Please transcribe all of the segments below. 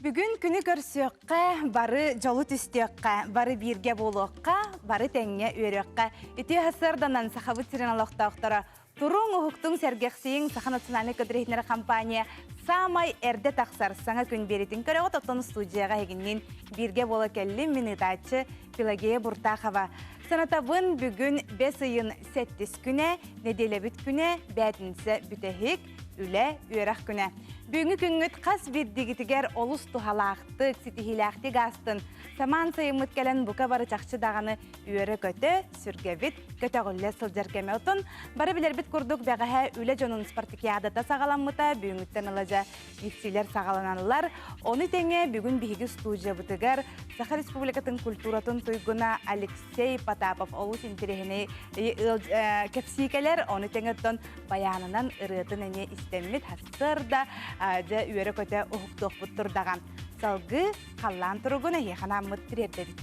Бүгін күні көрсөкқа, бары жолу түстөкқа, бары бирге болуққа, бары тәңе өрөкқа. Үті хасырданан сақабы тиреналықтақтара Турун ұхықтың сәргексейін Саха национальный көдірейінері компания самай әрді тақсар саңа күн беретін көріғыт оттың студияға егіннен бирге болу кәлі минитачы Пелагея Буртахова. Санатабын бүгін 5 айын 7 күне, неделе бүт күне, бәтінсі бүтәхік, үлі үйерақ күне. Бүгінгі күнгіт қас бірдігітігер олыс тухалақтық, сетихилақтық астын. Саман сайымыт кәлін бұқа бары чақшы дағаны үйері көті, сүргебіт, көті ғылы сылжар кәме отын. Бары білер біт күрдік бәғіға үлі жонын спартакиадата сағаламыта, бүгінгіттен ылажа ефсилер сағалананылар. Оны тәңе бүгін бігі студия бұтығар Саха Республикатын культуратын тұйгына Алексей Потапов олыс интерехіне кәпсикелер. Оны тәңе тұн баянынан ұрытын әне істеммет хасырда Аja үйері көте ұхықтық бұттырдаған. Салғы қалан тұрғыны еқана мұттыр ердеді.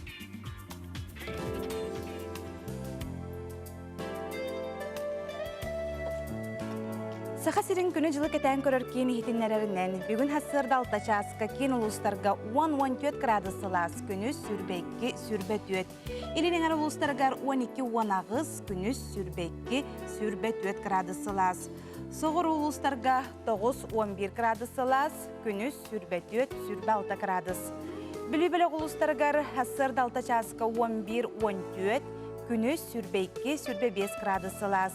Саха сирин күні жылы кәтән көрір кейін хитинлерінен бүгін хасырда алтачасқа кейін ұлыстарға 10-14 градусылас күніз сүрбекке сүрбет өт. Илінің әрі ұлыстарғар 12-10 ағыз күніз сүрбекке сүрбет өт градусылас. Соғыр ұлыстарға 9-11 градусылас күніз сүрбет өт сүрбе 6 градус. Білі-білі ұлыстарғар хасырда алтачасқа 11-14 күніз сүрбекке сүрбе 5 градусылас.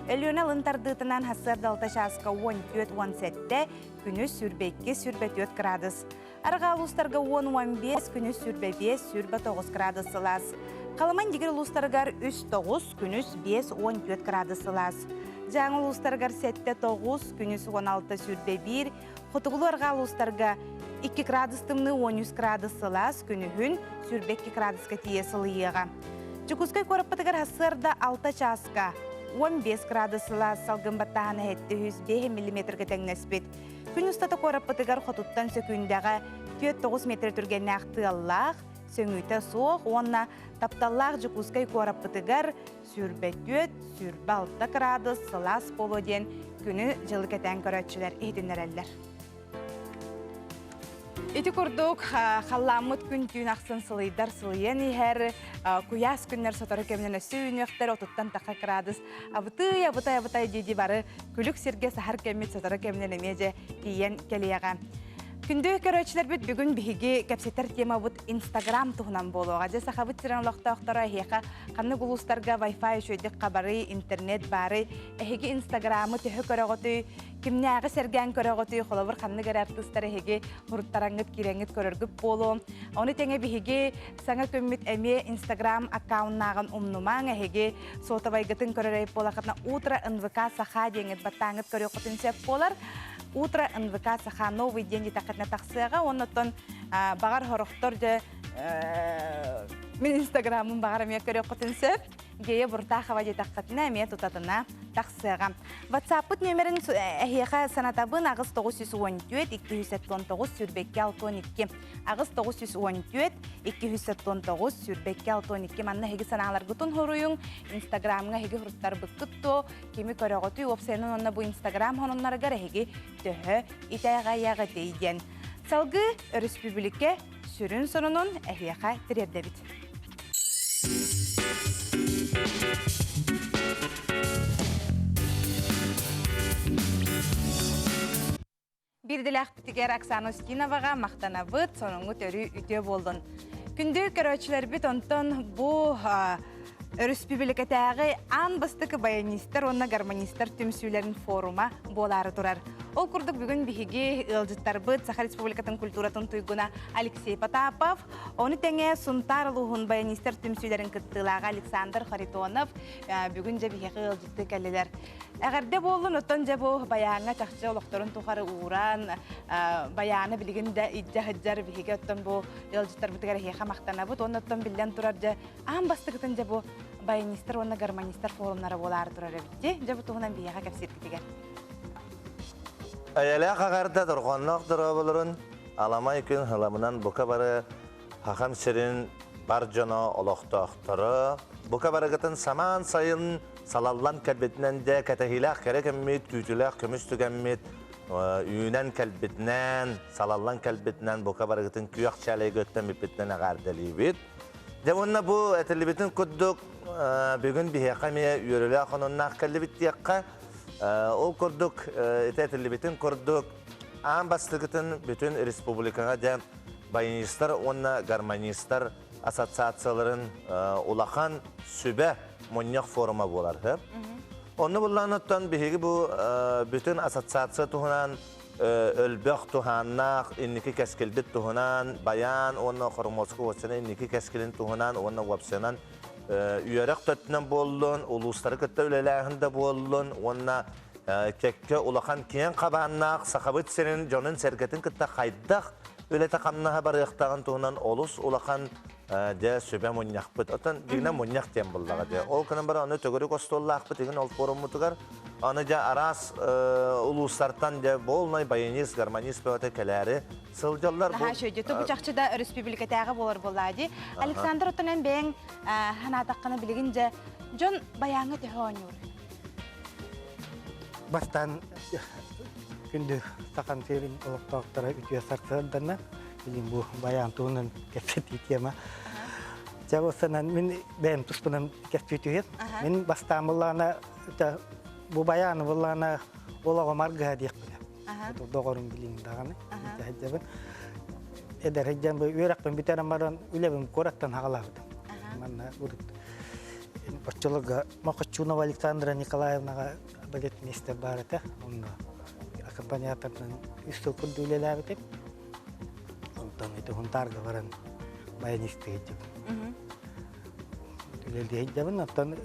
Әліона лынтардытынан хасырда алтачасқа 14-17 күніз сүрбекке сүрбе 4 градус. Арға ұлыстарға 10-15 күніз сүрбе 5 сүрбе 9 градусылас. Қаламан дегер ұлыстарғар 3-9 күніз 5-14 градусылас. Жаңы ұлыстарғар 7-9 күніз 16 сүрбе 1, құтығылы арға ұлыстарға 2 градустымны 13 градусылас күні хүн сүрбе 2 градусқа тиесіліеға. Жүкізгай көріппітігер хасырда 6 часқа 15 градусылас салғын баттағаны әтті 105 мм тәңнәспет. Күн ұстаты көріппітігер құтыттан сөкіндегі 4-9 метр түргенне ақты Аллах, сөңүйті соқ, онына тапталлақ жүкізгай көріппітігер сүрбет 6 градус сылас болу ден күні жылы кәтән көрәтшілер ейтіндер әлілер. Эти күрдік қаламыт күн түйін ақсын сылайдар сылайын ехер, күйас күннер сотары кемнен өсі өқтер отыттан тақа градус. Абытай дейді бары күлік серге сахар кеммет сотары кемнен емеже дейін келеяға. Күнді көрөчілер бүт бүгін бігі кәпсеттер тема бұд Инстаграм тұғынан болуға. Аже сақабыт сирен олақта-оқтара әйеқа қанны бұлыстарға Wi-Fi шөйдік қабары, интернет бары, әйеге Инстаграмы түхі көріғыты, кімне ағы сәрген көріғыты, қолабыр қанны кәрі артыстар әйеге ұрыттараңыт, кереңіт көріргіп болу. Оны тәңе бігі саңа көммет әме Инстаграм аккауннағын ұмнумаң әйеге сотавайғытын көрірейіп болақытына утра НВК саха деңіт баттаңыт көріғытын сәп болар. Утро НВК саха новый день тақытна тақсыға, оннаттан бағар хорықтор де мен Инстаграмын бағар әме көрі құтын сөп, гейе Буртахова де тақытына әме тұтатына тақсыға. WhatsApp-ыт нөмерін әйеға санатабын ағыз 914-279 сүрбекке 612. Ағыз 914-279 сүрбекке 612. Манна хеге саналар ғытын хоруың, Инстаграмға хеге хұрыттар бұқтытто, кемі көрі ғыты, опсайнын онна бұл Инстаграм хонынларғар хеге түхі итайға яғы дейден. Салғы республике сүрін сонының әйеға тірердебіт. Бірділәқ бітігер Оксана Устиноваға мақтана бұд, соныңғы төрі үте болдың. Күнді көрөчілер біт онтын бұл республикатағы ан бастықы баянистер, онна гармонистер түмсүйлерін форума болары тұрар. Ол күрдік бүгін бігі ұлжыттар бұд Саха Республикатын культуратын тұйгына Алексей Потапов. Оны тәңе сұнтар ұлығын баянистер түмсүйлерін күттілаға Александр Харитонов бүгін жа бігі ұлжытты кәлелер. Әғірде болын оттан жа бұл баяңа чақчы олықтарын тұқары ұғыран, баяны білігінде иджа-хыджар бігі оттан бұл ұлжыттар бұдығар хеға мақтана бұд. Оны оттан білден тұрар жа ан бастықытын жа бұл баянистер, онна гармонистер форумнары болары тұрар әбітте. Жа бұл тұғынан бияға кәпсеттігер. Әйелі қағарда тұрғанлық тұрабылырын, аламай күн ғыламынан бұқа бары хақам сірін бар жоны олықтақтыры. Бұқа барығытын саман сайын салаллан кәлбетінен де кәтәхилақ кәрек әммет, күйтілақ көміс түгәммет, үйінен кәлбітінен, салалан кәлбітінен, бұқа барығытын күйақ чәлей көттен біпітінен ағардылы бет. Онна бұл әтілібетін күрдік бүгін бігеқа ме үйірілі ақыныннақ кәлбіттіяққа. Ол күрдік, әтілібетін күрдік аң бастығытын бүтін республикаға де баянистар, онна гармонистар ассоциацияларын улахан сүбә моньяқ форума болар. Оны бұлланыттан бігі бұл бүтін ассоциация тұғынан өлбөк туханнак инники кескилбит тухунан баян онна хормоску వచ్చన инники кескилин тухунан онна вапсынан үйөрөк төттүнөн болдун улустары кытта үлеләһиндә болдун онна кекке улахан киен кабаннак сахабыт сенин жонун серкетин кытта хайдак үлете камнаха бар яктаган тухунан олус улахан де сөбе моньякпыт отан дигне моньяк тем буллага де ол кынан бар аны төгөрүк остоллакпыт деген ол форумутугар аны жа арас улустартан де болнай баянист гармонист бөтө келери сылжаллар бу. Ха шөҗөтө бу чакчыда республикадагы болор булады. Александр Отонен бең ханатакканы билигинче жон баяңы төһөнүр. Бастан күндү сакан серин олоктоктора үтүө сарсырдана билим бу баян туунун кепсети тема. Жабосанан мен бем туспунам кепсетүе. Мен бастан буллана bu bayan bullana olaga marga diye böyle. Doğrun bilin dağını. Hacabın. Eder hacam bu üyeraktan bir tane maran ülebim koraktan hağlardı. Manna urut. Başçılığa Makachunova Alexandra Nikolaevna baget mister barata. Onu akampanyatan üstü kurdüleler bitip. Ondan itu huntarga varan bayaniste hacam. Üleli hacabın ondan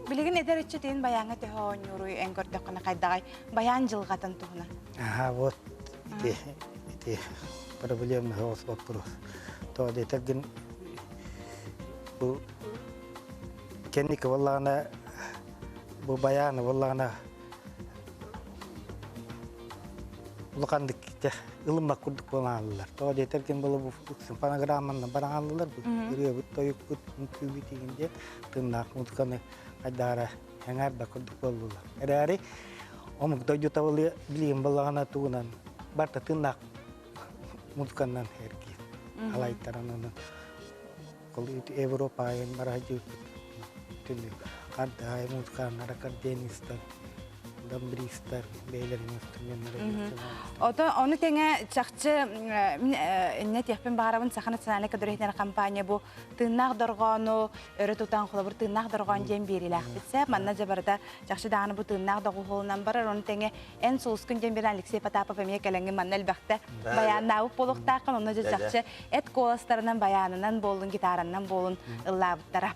Билигин эдер ичтен баяңы төһөнүрү энгөрдөккөнө кайдагай баян жылгатын тугуна. Вот. Эти проблемный вопрос. То детеген bu kendi kavallana bu bayan vallana ulakandık işte ılımla kurduk olanlar. To deteken bu panogrammanın baranlılar bu. Yürüyor bu toyuk bu bitince tırnak mutkanı adara hangar da kurduk oldular. Edari omuk doju tavli bilim balana tunan barta tırnak mutkandan herkes. Alay taranın kalau itu Eropa yang meraju itu ada mutkan ada kardenistar Дамбристер, бейлер инструментler. Onu tenge çakçı net yapın bağırın sakın sanale kadar ihtiyaç kampanya bu tırnak dorganu öğretutan kullanır tırnak dorgan cem biriler. Bitse manna cebarda çakçı dağını bu tırnak dogu holunan barar onu tenge en soğuskun cem biriler likse patapa pemiye kelengi manna elbette bayan navup bolukta kan onu çakçı et kolaslarından bayanından bolun gitarından bolun ıllabıttara.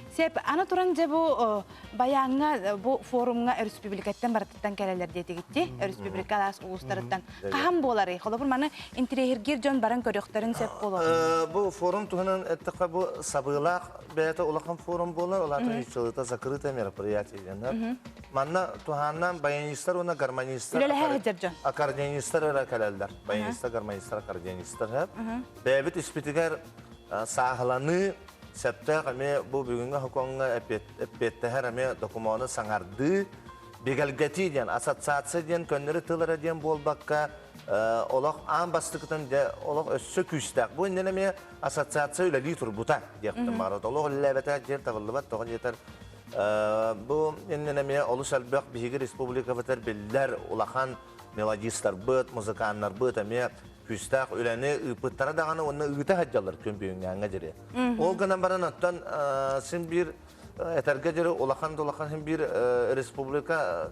Sep ana turunca bu bayanğa bu forumga Respublikadan barattan keleler dedi gitti. Respublikalas uluslararası kaham bolary. Holabur mana interhergir jon baran körökterin sep bolor. Bu forum tuhanın ettiqa bu sabıylaq beyata ulaqan forum bolar. Olatın hiççılıqta zakırıta merapriyati genler. Manna tuhandan bayanistlar ona garmanistlar. Öyle hajar jon. Akardiyonistlar öyle kelelder. Bayanistlar garmanistlar akardiyonistlar hep. Bebet ispitigar sahlanı Septe kami bu bugünkü hukumda epette her ame dokumanı sanardı. Bigalgati diyen, asatsaatsı diyen, könleri tığlara diyen bol bakka olaq an bastıktan de olaq össü küstak. Bu inden ame asatsaatsı öyle litur buta diyektim marat. Olaq levete diyen tağıllıbat toğun yeter. Bu inden ame olus albaq bihigi Respublika veter biller olaqan melodistler bıt, muzikanlar bıt ame küstak öleni ıpıttara dağını onu ıgıta haccalar kömbüyün yanga jiri. O günden baran attan sin bir eterge jiri olaqan hem bir Respublika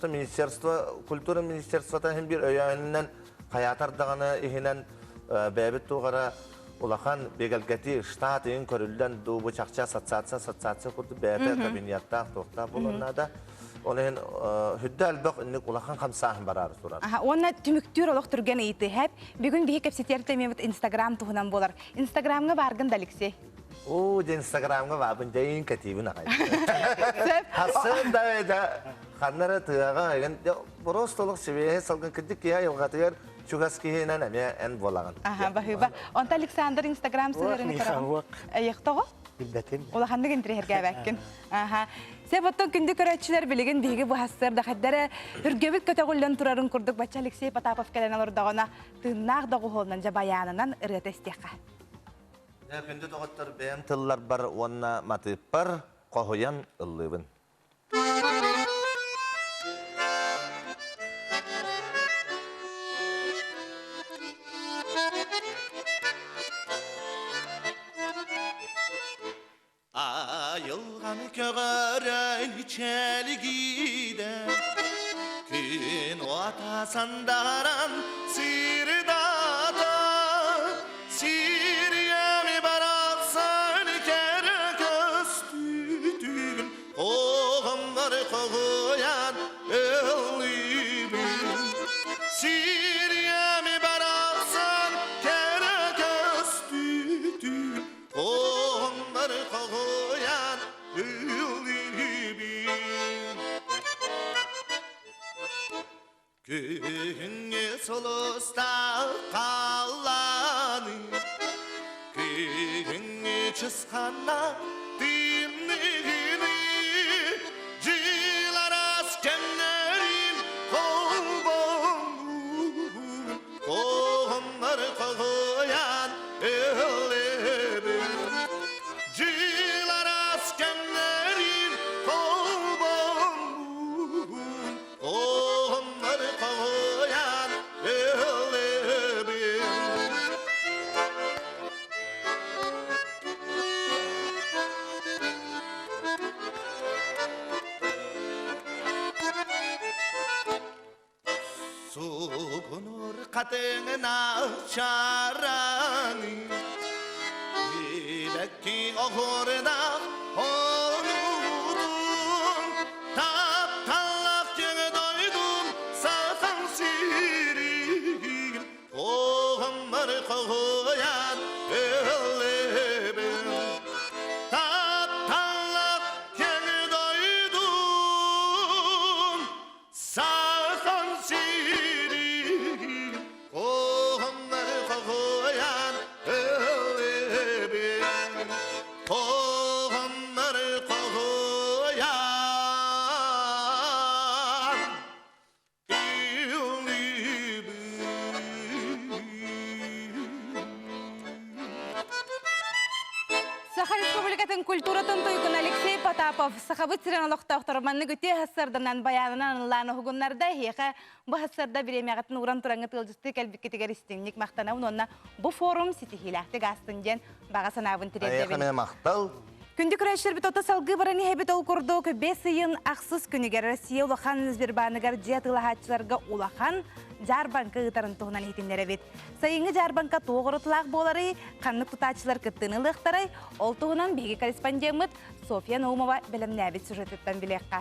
Ministerstva Kultura Ministerstva hem bir öyaninden hayatar dağını ihinen bebet tuğara olaqan begalgati ştat in körülden du bıçakça satsatsa kurdu bebet kabiniyatta toqta bulunada. Olen hüddel bak innik ulaqan xamsahın barar surar. Ona tümüktür olaq turgan iti hep bugün bir kapsiter tememet Instagram tuhunan bolar. Instagramga bargın dalikse. O Instagramga babın deyin katibin aqay. Hasan da xanlara tığa gen prostoluk seviye salgın kidik ya yılgatır çugaski nan ame en bolağan. Bahıba. Onta Alexander Instagram sırrını karam. Ayıqtağı? Bilbetin. Ulaqandı gentre herge bakkin. Себоттон күндү көрөтчүлөр билеген биги бу хастырда хаддара үргөбүт көтөгүлдөн турарын курдук бача Алексей Потапов келен алырдагына тыннак дагы холнан жабаянынан ырытестека. Күнді тоғыттар бәйім тыллар бар, онна матып бар, қоғыян ұллыбын. Ayılgan köğörön çelgide, gün otasandaran sirdata, Siriyemi baraksan kere köstüdün, Oğumları koğuyan öllübün. Siriyemi baraksan kere köstüdün, Oğumları koğuyan öllübün. Köyünü solusta kallanı, Köyünü çızkanla dinliğini, Cilar askenlerin kol bombuğun, Onları koğuyan öllebün. Cilar askenlerin kol bombuğun, Onları koğuyan öllebün. Sugunur kadına çaranı, Bilekki oğurda onudum, Taptallak yeni doydum sakan sirin, Oğumları koğuyan öllebün. Taptallak yeni doydum sakan sirin, Oğumları koğuyan öllebün. Oğumları koğuyan Саха Республикатын культуратын тойгун Алексей Потапов сахабыт сирен алоқтауқтарманны күте хассарданан баянынан ылланы хугуннарда хеха бу хассарда биремягатын уран тураңы тылжысты кәлбиккетигер истинник мақтанауын онна бу форум ситихилахты гастын ден баға санабын тиреддебін. Аяқыны мақтал. Күнді күрәшір біт ота салғы бараны хәбет ол күрді көбе сыйын ақсыз күнігер Россия улахан Сбербанығар жетілахатчыларға улахан Жарбанка ұтарын тұғынан етіндері бет. Сайыңы Жарбанка тоғырытылақ болары қанық тұтачылар күттіні лықтарай, ол тұғынан беге корреспондемыт София Наумова білімнәбет сюжеттен білеққа.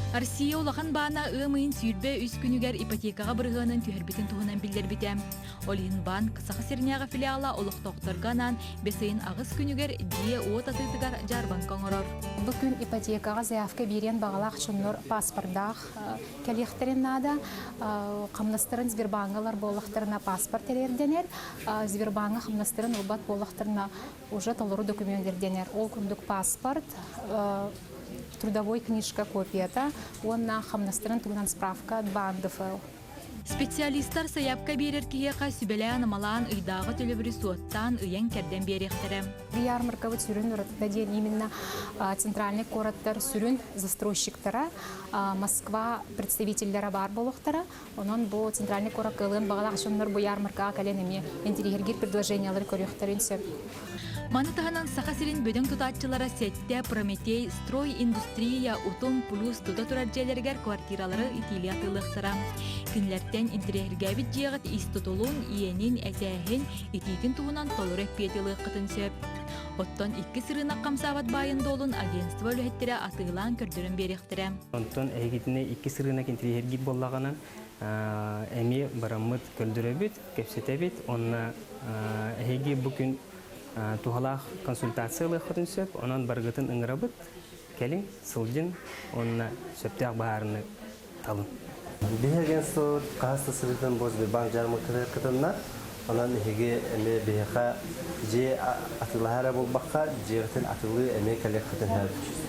Россия улахан баана ымыйын сүйірбе үз күнігер ипотекаға бұрғанын түйірбетін тұғынан білдер бітем. Олиын банк сақа серняға филиала олықтоқтырғанан бесейін ағыз күнігер дие оот атыдығар Жарбанка оңырор. Бүгін ипотекаға заявка берен бағалақ шыннор паспордақ кәліқтерін нада, қамнастырын Сбербангалар болықтырына паспорт әрерденер, Сбербанга қамнастырын ұлбат болықтырына уже толыру документтерденер. Ол күндік паспорт, трудовой книжка копията, онна қамнастырын тұғынан справка от бандыфыл. Специалисттар саяпка берер киеқа сүбелі анымалан ұйдағы төлібірі суоттан ұян керден беректірі. Ярмарковый сүрін ұрытында ден именно центральный городтар сүрін застройщиктара, Москва представительдері бар болуқтара. Онын бұл центральный город қылын бағалақ шынлар бұл ярмаркаға кәлен еме интерьергер предложениялар көріқтарын сөп. Маны тағанан сақа сирин бөдің тұтатчылара сетте Прометей, строй индустрия, утум плюс тұта тұраржелергер квартиралары итилі атылықсыра. Күнлерттен интерьергер бит жиғыт истутулун, иенин, әтәхін, ититін туғынан толыр әппетілі қытын сөп. Оттон 2 сырына қамсават байын долун агентство өліхеттері атылан көрдірін беректірі. Онтон әйгетіне 2 сырына интерьергер боллағанан әме барамыт көлдірі біт, кәпсеті біт, онна әйге бүкін тухалах консультациялы хатын сөп, онан баргытын ыңырабыт, келин сылжын, онна сөптәк баарыны талын. Бейген сот қасты сырытын боз бір банк жармы кытынна, онан хеге әме бейха же атылахара бол баққа, жеғытын атылы әме кәлек хатын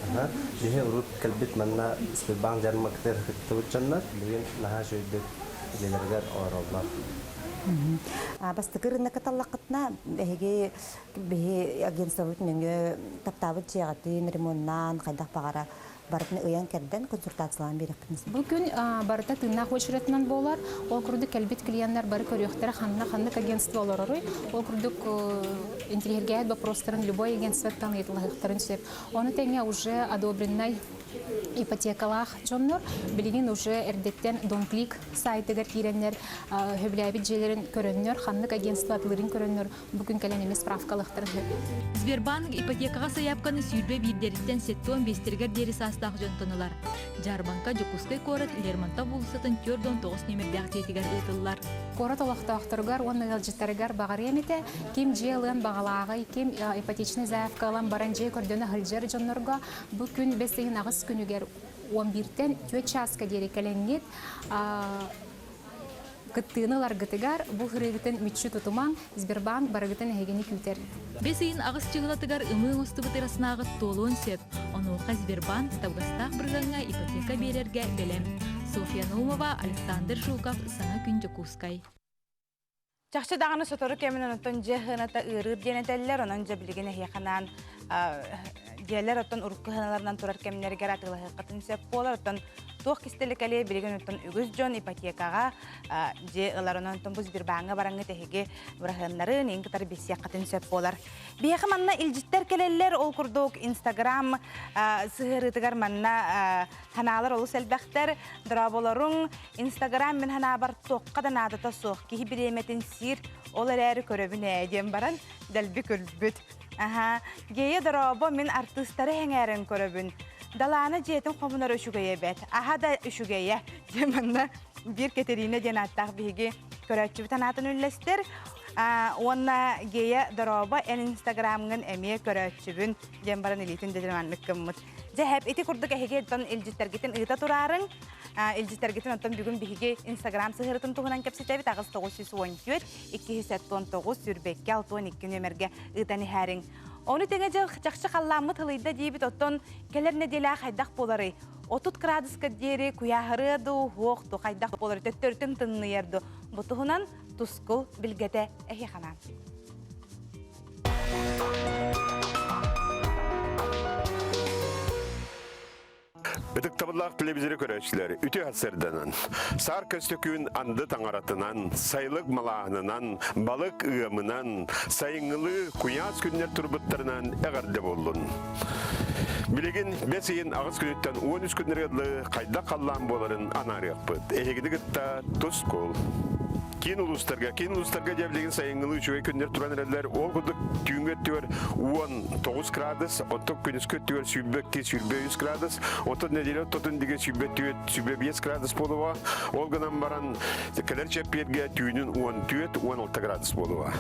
Bihe urut kalbit manna Sberbank jarmak ter tujuanna bihen naha şöyle ilerler orallar. Бас тыкырына каталлакытна беге агентствот меңге таптабы чыгатын ремонттан кайдак багара барытны ыян керден консультациялар бериппиз. Бүгүн барыта тыйнак очеретинен болар. Ол күрдүк келбит клиенттер бары көрөктөр ханна агентство олорой. Ол күрдүк интерьерге вопростарын любой агентствоттан айтылыктарын сөп. Оны теңе уже одобренный ипотекалах жоннор билигин уже эрдеттен Донклик сайтыгар киреннер хөбләбит җелерин көрөннөр ханнык агентстволарын көрөннөр бүгүн кален эмес справкалыктар. Сбербанк ипотекага саяпканы сүйрбе бирдериттен сеттон бестергер дери састах жонтонылар. Жарбанка Жокускай корот Лермонтов улсатын 4-9 номердах жетигер ытыллар. Корот олохтоохторгар он ылжыттарыгар багар эмите ким жыылын багалагы ким ипотечный заявкалан баран жey көрдөнө хылжыр жоннорго бүгүн бесеген агыс күнүгер 11-тен 4 часка дерекеленет гыттыналар гытыгар бу хырыгытын мүчү тутуман Сбербанк барыгытын хегени күтер. Бесейин агыс чыгылатыгар ымы устубытырасынагы толуон сөп. Онуха Сбербанк табгастах быргаңа ипотека берерге белем. Софья Наумова, Александр Жуков, Сана күн Жокускай. Чакчы даганы сотору кеминен оттон жехыната ырыр денетеллер, онон жабилигине хияханан диэлер оттон уруккыханаларынан турар кеминергер атылы катын сөп болар, оттон туох кистелик алие билигин оттон үгүз жон ипотекага же ыларынан оттон бу Сбербанкка бараңы техиге бурахыннарын иңкытар бесия катын сөп болар. Бияхы манна илжиттер келеллер ол курдук Инстаграм сыгырытыгар манна ханалар олу селбэхтер драболорун Инстаграм мен хана бар тоққадан адата соқ кихи биреметин сир олар әрі көрөбін әден баран дәлбі көлбіт. Гейе драбо мен артыстары хәңәрін көрөбін. Даланы жетім қомынар үшігейе бәт. Аха да үшігейе. Деманна бір кетеріне ден аттақ бігі көрәтші бітан атын үлләстер. Онна гейе драбо ән Инстаграмын әме көрәтші бін ден баран елейтін дедіманлық кыммыт. Зәһәп ити курдук әһеге тон илҗиттергитен ыта турарын, илҗиттергитен тон бүгүн биһиге Instagram сыһырытын тугунан кепсетеби тагыз 914 279 сүрбекке 62 нөмерге ытаны хәрин. Оны теңе жакшы халламы тылыйда дибит оттон келерне деле хайдак болары. 30 градуска дери куяһырыды хокту хайдак болары төттөртүн тынны ярды. Бутугунан тускул билгете эхихана. Бедік табылақ телевизоры көрәшілері үте ғасырданан, сар көстөкүүн анды таңаратынан, сайлық малағынан, балық ұғымынан, сайыңылы куяз күннер турбуттарынан әғарды болуын. Билеген бесейін ағыз күнеттен 13 күннерді қайда қаллан боларын анарық бұд. Әйгіді ғытта тұс қол. Кейін ұлыстарға жәбілеген сайыңылы үшіге күндер тұран әрәлер, ол күдік түйінге түйер 19 градус, отық күніскі түйер сүйбекке сүйбе 100 градус, отық неделі отын деге сүйбе 5 градус болуға, ол ғынан баран кәлер чәпперге түйінін 14-16 градус болуға.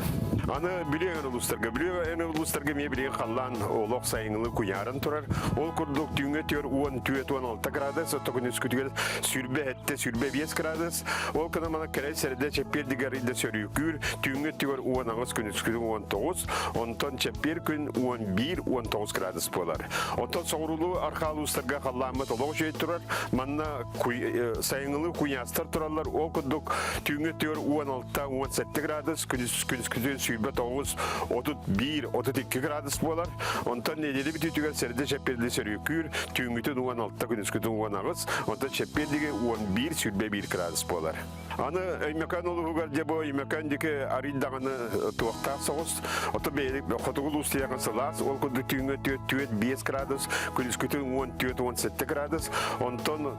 Аны білеген ұлыстарға ме білеген қалан олық сайыңылы күнярын тұрар, ол күдік түйінге түйер 14-16 градус, отық күніскі түйер сүйбе 5 градус, ол күнан мана кәлер сәрді Чеппер илде сөрүкүр, түйүнгө тигөр 19 күнүскүн 19, онтон чеппер күн 11-19 градус болар. Онтон соғырулу арқалуыстарға қалламы толық жей тұрар, манна сайыңылы күнястар тұралар, ол күндік түйүнгө тигөр 16-17 градус, күнүскүн сүйбе 9-31-32 градус болар. Онтон неделі біті түгер сәрді чепперді сөрүкүр, түйүнгөтін 16 күнүскүн 19, онтон чеппердіге 11 сүрбе 1 градус болар. Аны өймекан олуғығар дебо, өймекан деке ариддағаны туақтақ соғыз. Оты бейлік қотығыл ұстияған сылас, ол күнді түйінгі 4-5 градус, күніскүтін 14-17 градус. Онтон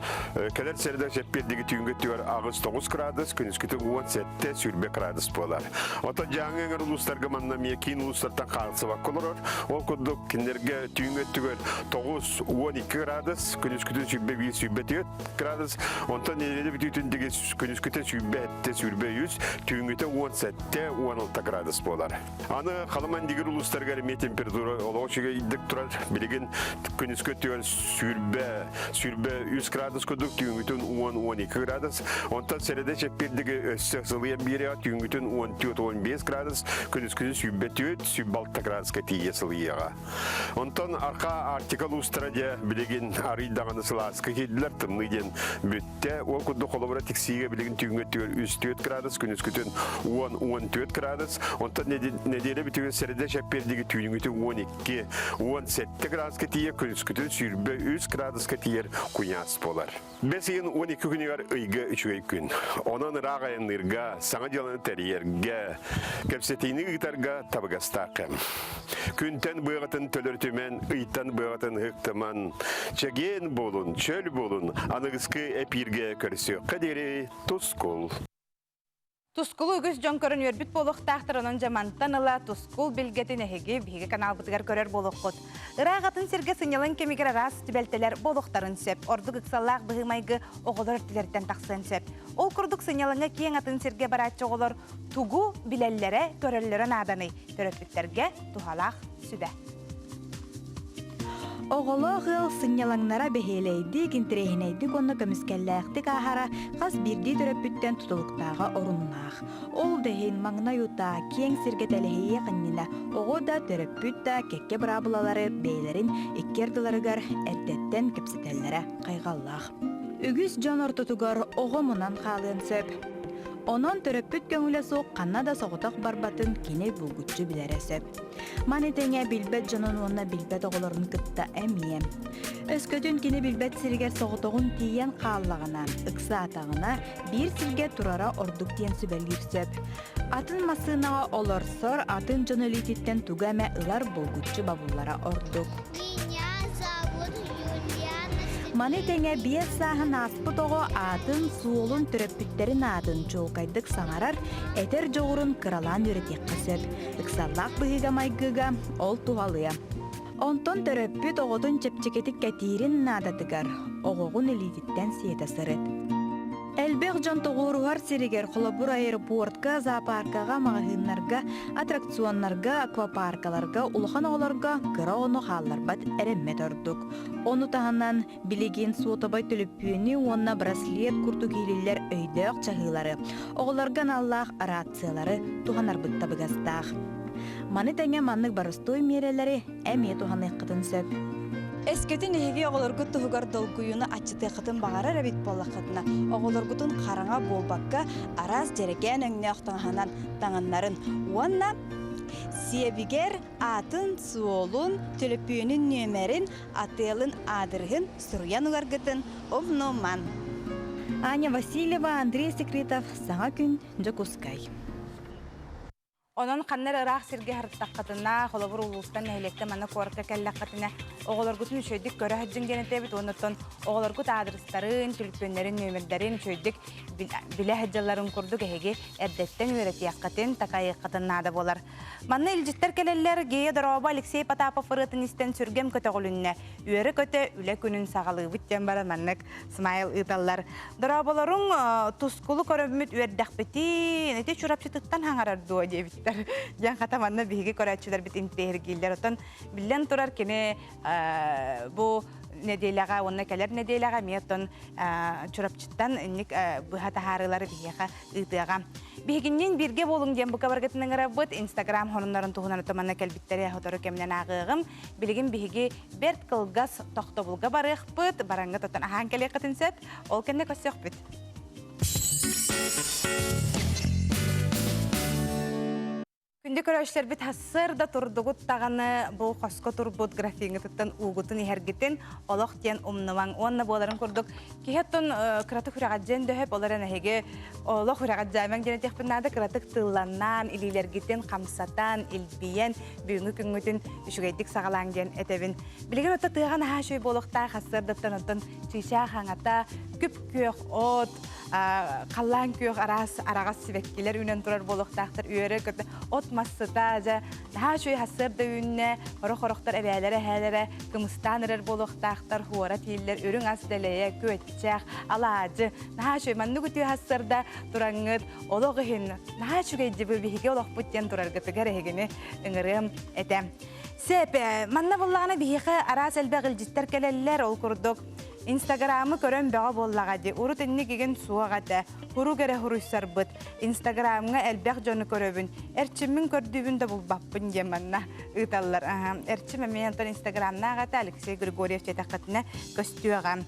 кәлер сәрді жеппердегі түйінгі түйер ағыз 9 градус, күніскүтін 17 сүрбе градус болар. Оты жаңы әңір ұлыстарға манна мекейін ұлыстардан қағысы вақ қолырыр. Ол күнді кендерге түйінгі түйер 9-12 градус, күніскүтін сүрбе 1 сүрбе 4 градус. Онтон неледі бүтітіндегі күніскүтін сүрбетте сүрбейюз, түйінгіте 17-16 градус болар. Аны қаламан дегір ұлыстарға әреме температура олғышыға идік тұрар, білеген күніскі түйен сүрбе 100 градус көдік, түйінгітін 10-12 градус. Онтан сәреде шеппердегі өссі сылыян бері түйінгітін 14-15 градус, күніскінің сүрбе түйет, сүрбалта градусқа тие сылыяға. Онтан арқа артикал ұстыраде білеген арыйдағаны сыласқы кеділер тымлыйден бүтте, ол күнді қолыбыра тексиге білеген түйінгі түйер 3-4 градус, күніскітін 10-14 градус. Онтан неделе бітіген сәреде шеппердегі түйінгітін 12-17 градусқа тие, күніскітін сүрбе 3 градусқа тиер күняс болар. Бәсеген 12 күнігер ұйға 3 күн. Онан рағайынырға, саңа жаланы тәриерге, кәпсетейні ғытарға табығастақым. Күнтен бұйғатын төліртімен, ұйттан бұйғатын ғықтыман, чәген болын, чөл болын, анығызқы әпирге көрсі қадері тұскол. Тускул үгіз жон көрін өрбіт болуқ тақтырының жамантан ыла тускул білгетін әхеге бігі канал бұтығар көрер болуқ қот. Ирағатын серге сыңелін кемегер арас түбәлтелер болуқтарын сөп, ордық үксаллақ бұғымайғы оғылыр тілерден тақсын сөп. Ол күрдік сыңеліңі кейін атын серге баратшы оғылыр тугу білеллері көрерлерін аданы, төрөпіттерге тухалақ сүбә. Оғылы ғыл сыңелаңнара бәхелейді, кентерейінейді көні көміскәлләқтік ағара қас бірді төрөпүттен тұтылықтағы орыннақ. Ол дәхін маңына юта, кең сіргетәліхейе қаннина, оғы да төрөпүтті кекке бұрабылалары бейлерін еккерділерігер әрдеттен кепсетеллері қайғаллақ. Үгіз жон ортотугар оғы мұнан қалын сөп. Онон төрөппүт көңілі соқ қаннада соғытақ барбатын кене бұлгүтчі білері сөп. Манетеңе билбет жонын онына билбет оғыларын кытта әмием. Өскөтін кене билбет сіргер соғытығын тиен қаллағына, ықса атағына бір сірге тұрара ордық тиен сүбәлгір сөп. Атын масынаға олар сор, атын жоны литеттен тугәмә ылар бұлгүтчі бабулара ордық. Манетеңе бие сағын аспыт оғы атын суолун төрөппүттерін атын чоуқайдық саңарар, әтер жоғырын қыралан өретек қысып. Үксаллақ бұғыға майгыға ол туғалыя. Онтон төрөппүт оғытын чепчекетік кәтирін надатығар, оғығын элитеттен сиеті сырыт. Әлбек жон тоғыруғар серігер қолабур аэропортқа, зоопаркаға, мағahынларға, аттракционларға, аквапаркаларға, улахан оғыларға кыра оны қалларбат әріммет ордық. Оны тағынан білеген суотабай төліппүйіні онына браслет күрту кейлілер өйдөк чағылары, оғыларған аллақ рациялары туғанар бұтта бұғастақ. Маны тәңе маннық барыстой мерелері әме туғаны қытын сөп. Эскетин эһиги оголоргут туһугар долгуюна ачытыахытын бағарар эбит боллахытына. Оголоргутун қараңа болбакка арас жереген өңне оқтаңханан таңаннарын. Уанна сиебигер атын суолун төлөпүүнүн нөмерин атыылын адырыхын суруян угаргытын овноман. Аня Васильева, Андрей Секретов, саңа күн Жокускай. Onun kanlar ıraq sirge harıttaqatına, xolabur ulustan nehilekte mana korka kellaqatına oğulargutun şöydik göre hacın genetebit ondan oğulargut adreslerin, tülüpönlerin, nömerlerin şöydik bile haccaların kurduk ehege erdetten öğretiyaqatın takayaqatına da bolar. Manna ilcitler keleller geye daraba Alexey Potapov fırıtın isten sürgem köte golünne. Üyeri köte üle günün sağalığı bitten bara mannak smile ıtallar. Darabaların tuskulu köröbümüt üyerdaqbeti nete çurapçıtıktan hangarar doğa debitler. Yan katamanna bihige koraççılar bit intihirgiller. Otan billen turar kene bu nedelaga onna keler nedelaga miyaton çurapçıttan innik bu hataharıları bihiga ıtıga. Bihiginnen birge bolun diyen bu kabargatının arabıt Instagram honunların tuğunan otomanna kelbitleri hotoru kemnen ağığım. Biligin bihigi bert kılgas toxta bulga barıq bıt baranga totan ahan kele qatın söp. Ol kenne kosyok bit. Күнді көрәшілер бит хассыр да тұрдығыт тағаны бұл қосқа тұрбұд графиңі тұттан ұғытын ехергетін олық тен ұмнымаң. Онына боларын көрдік. Кейхеттін қыратық хүрағаджен дөйіп оларын әйге олық хүрағаджаймаң және текпіннады қыратық тылланнан, илилергетін, қамсатан, илбиен, бүйінгі күнгітін үшігейдік сағалаң ден әтебін. Білген отта тыған аға шөй болықта хассыр даттан оттан түйся қаңата, күп көк от, қаллан көк арағас сібеккелер үнен тұрар болықтақтыр үйері көті от массыта жа наха шуй хассыр да үнне хорохтар эбәләре хәләре кымстанырыр болохтактар хуара тиллер үрүң астелее көтчәк алаҗы наха шуй манны күтү хассырда тураңыт ологыһын наха шуй җибе биһиге олох буттен турарга тегәрегене ыңырым этем сепе манна буллагына биһиге арас элбәгил җиттер келелләр ол курдук Инстаграмы көрөн бәға боллағады. Урут инни кеген суағады. Хуру кере хуруссарбыт. Инстаграмға әлбәқ жоны көрөбін. Әрчімін көрдүбін да бұл баппын деманна. Үталлар. Әрчім әмейентон Инстаграмна ағаты Алексей Григорьев жетақытына көстуаға.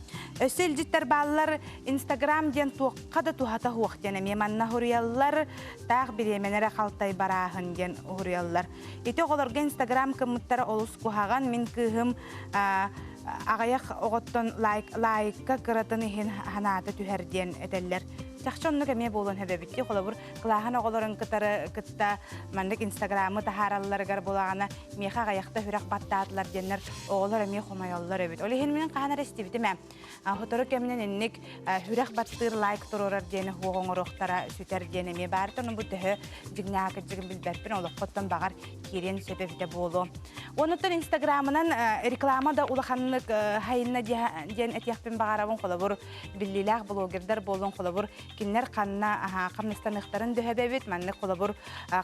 Өсел життер балылар Инстаграм ден туаққа да туғата хуақтен әмейманна хурияллар тақ біременері қалтай барағын ден хурияллар. Ете қоларға Инстаграм кымыттары олыс кухаған мен күйім ағаяқ оғыттон лайкка кыратын ихин ханаты түхәрден әдәлләр. Сақчонны кәме болын әбәбітті, қолы бұр қылағын оғыларын кытта мандық Инстаграмы тахаралларғар болағына меха ағаяқта хүрәқ баттатылар денлер оғылар әме қомайалылар өбіт. Олы хен менің қағанар әстебіті мә. Құтыры кәмінен әннік хүрәқ баттыр лайк тұрорар дені хуғың ұрықтара сүтер дені ме бәрді. Оның бұл түхі жігнәкі жігін білбәрпін олық қоттан бағар керен сөбебіті болу. Онытын Инстаграмынан реклама да улаханлык хайынна ден әтияқпен бағарабын қолы бұр біліләқ блогердар болуын қолы бұр киннер қанна қамныстанықтарын дөһәбәбет манны қолы бұр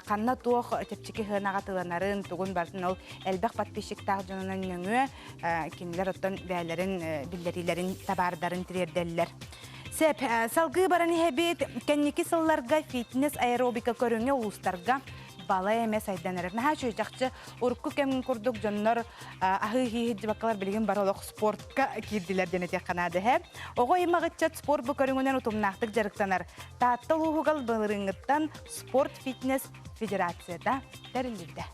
қанна туық тепчеке хынаға тыланарын туғын бартын ол әлбәқ подписчиктақ жонынан нөңі киннер оттан бәлерін білдерилерін табардарын тірерделлер. Сәп, салғы бараны әбет кәннекі сылларға фитнес аэробика көріңе ұлыстарға бала эмес айданырыр. Наха чөй жақчы урукку кемін күрдік жоннор ахы-хи-хи бақалар білген баролық спортқа кирдилер дене тек қанады. Оғы имағытчат спорт бұ көріңінен ұтымнақтық жарықтанар. Таттыл ұғығал бұлырыңыттан спорт фитнес федерацияда тәрілді.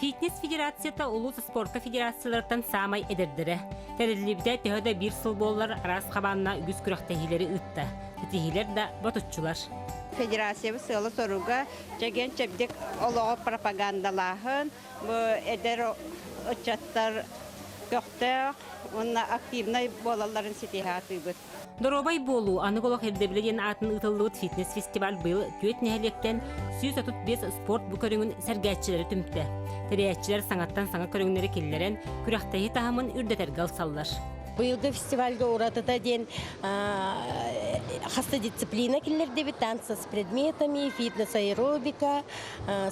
Фитнес федерацията улус спортка федерациялардан самай эдердері. Тәрілді тәуді бір сыл болар арас қабанына үгіз күрақтахилері үтті. Тетихилер да батутчулар. Федерация сылы соруга жеген чепдек олоғы пропагандалахын, эдер ұчаттар көқтек, онна активнай болаларын сетихаты бұд. Доробай болу, анығолық ердебіледен атын ұтылуыт фитнес-фестиваль бұл түйет нәхелектен 135 спорт бұ көріңін сәргәтчілері түмті. Тәрәтчілер саңаттан саңа көріңнері келлерен күрақтайы тағымын үрдетергал саллар. Быйылғы фестивальга уратыда ден хаста дисциплина келлерде бит танцы с предметами, фитнес-аэробика,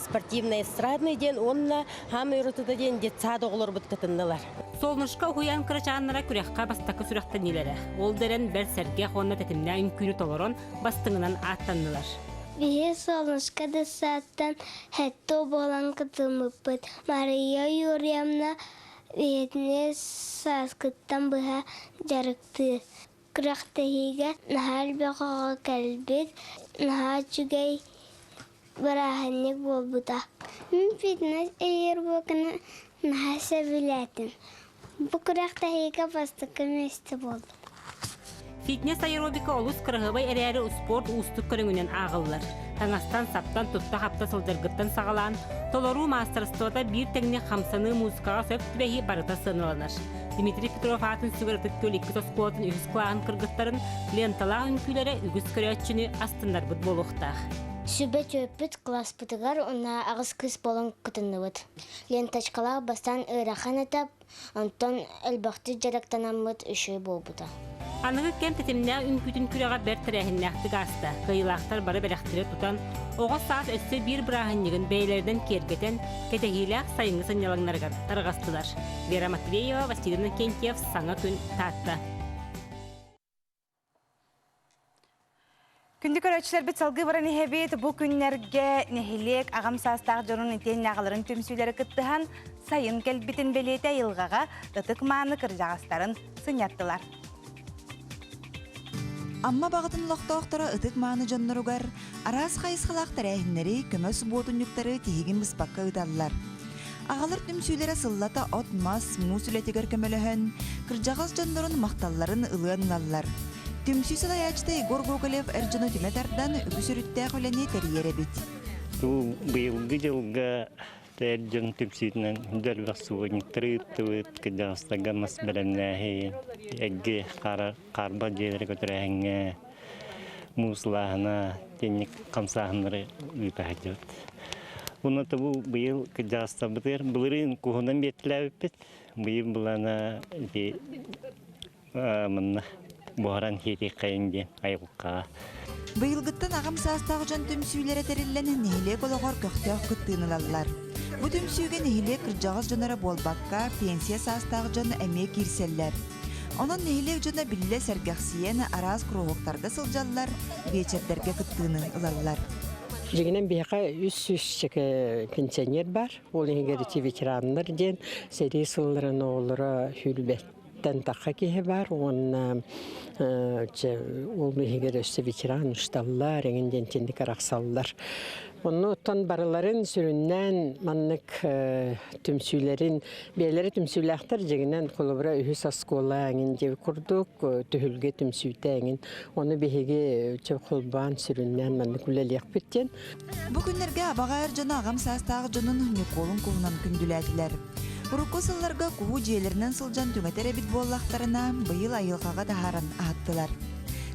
спортивно-эстрадный ден, онна хамы уратыда ден детсад оғылыр бұт кытындылар. Солнышқа ұян кырачаннара күрекқа бастақы сүрақтан елері. Ол дәрен бәр сәрге қонна тәтімна үмкүні толырын бастыңынан аттандылар. Бие солнышқа да саттан хәтті болан кытымыппыт. Мария Юрьевна Ветне саскыттан быха жарыкты. Күрақтахига нахал бақаға кәлбет, наха чүгей бараханник болбыта. Мен фитнес эйер бөкіні наха сәбіләтін. Бұ күрақтахига бастықы месті болды. Фитнес аэробика олус кырыгыбай әрәрі спорт ұстық көріңінен ағылылар. Таңастан саптан тұтта хапта сылдыргыттан сағалан, толору мастерствода бір тәңне қамсаны музыкаға сөп түбәйі барыта сыныланар. Дмитрий Петров атын сүгірітік көліккі тоскуатын үгіз қылағын кыргыттарын лентала үнкүлері үгіз көрәтшіні астындар бұд болуқтақ. Сүбет өпіт класс бұтығар, онна ағыз кыз болын күтінді бұд. Лентачқалағы бастан ұйрақан етап, онтон әлбақты жарақтанан бұд үші бол бұда. Анығы кем тетімне үнкүтін күріға бәр тірәхіннәқті ғасты. Қиылақтар бары бәрәқтірі тұтан, оға саас өсі бір бірағынығын бәйлерден кергетен, кәтәгейләқ сайыңғы сынялаңнарға тарғастылар. Вера Матвеева, Василина Кентьев, Саңа күн татты. Күнді көрәтшілер біт салғы бары нехебет бұл күннерге нехелек ағам састағы жорын етен нағыларын түмсүйлері күттіған сайын кәлбетін белеті айылғаға ұтық маңы кіржағастарын сыняттылар. Амма бағытын лоқтауқтары ұтық маңы жонныругар, арас қайысқалақтар әйінлері көмі сұботынюктары тегін бұспаққа ұталылар. Ағалар түмсүйлері сыллата от мас, мусулетігер көміліхін, кіржағас жоннырын мақталларын ұлығанлалар. Түмсүй сылаячты Игор Гоголев әржіні түметардан үгісірітті қоләне тәрiyere бит. Бұйылғы жылға тәржін түмсүйінен дәл вақсуғын тұрыттывыт кедағыстаға мас бәлемнәхи, әгге қарба жейлері көтірәңі муслахана денег камсахнары үйтәһәҗәт. Буны табу быел кыҗаста битер, булырын куһунан бетләбит. Быел булана ди манна буаран хети кайынде айылка. Быйылгыттан ағам састағы жан түмсүйлері тәрелләні нехиле колоғар көқтеғ күттіғынылалар. Бұ түмсүйге нехиле кыржағыз жонары болбаққа пенсия састағы жаны әме кирселлер. Онын нехиле жона білі сәргәқсиені араз круғықтарда сылжалылар, вечердерге күттіғыны ылалар. Жегінен бейқа 300 пенсионер бар. Ол еңгеріті ветеранлар ден сәрі сылларын оғылыра хүлбеттен таққа кейі бар. Оның ол еңгерісі ветеран ұшталылар, еңінден тендік арақсалылар. Оны оттан барыларын сүріннен маннык түмсүйлерін, бейлері түмсүйләқтір жегінен қолыбыра үйіс аскола әңін жев күрдік, түхілге түмсүйті әңін. Оны бейге қолбан сүріннен маннык үлелек біттен. Бүгінлерге абағайыр жаны ағам састағы жонын Николын куғынан күнділәділер. Бұрыққы сылларға куғу жиелерінен сылжан түңетер әбіт боллақтарына бұйыл айылғаға дағаран ағыттылар.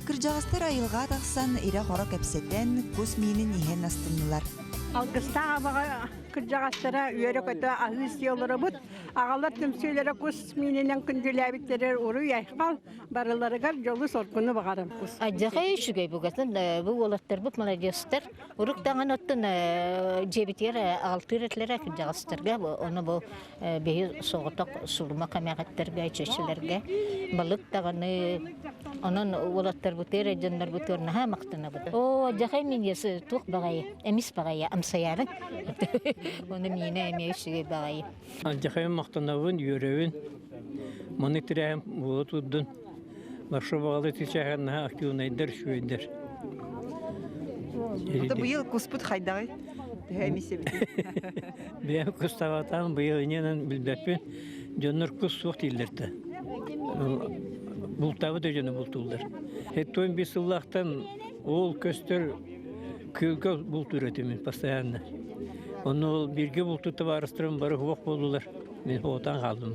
Кыржағыстар айылға тақсан ире қора кәпсеттен көз мейінін ехен астынылар. Алғыста абаға кыржағастара үйері көті ағыз елері бұд. Ағалар түмсейлері көз мейінен күнділәбіттерер ұру яйқал барыларығар жолы сорқыны бағарым. Ажақай үшігей бұғасын, бұл олаттар бұд молодестер. Ұрықтаған оттын жебітер ағалтыр етлері кыржағастарға, оны бұл бейі соғытақ сұлыма қамияғаттарға, чөшілерге, балық тағаны, onun olatlar buter, canlar buter, naha maqtana buter. O ajaqay min yası tuq bagay, emis bagay, amsayarın. Onu mine emeyişi bagay. Ajaqay maqtanavın, yürevin, moniktirayım bulut uddun. Başa bağlı tişahar naha aktivnaydır, şüyüdür. Bu yıl kusput haydağı. Ben kustavatan bu yıl inen bilbepin, canlar kus suht ildirdi. Bultağı da canı bultular. Hettoyun bir sıllıktan oğul köster köyge bult üretimi pastayanlı. Onu birge bultuğu varыстырым barı huvak boldular. Ben hoğutan kaldım.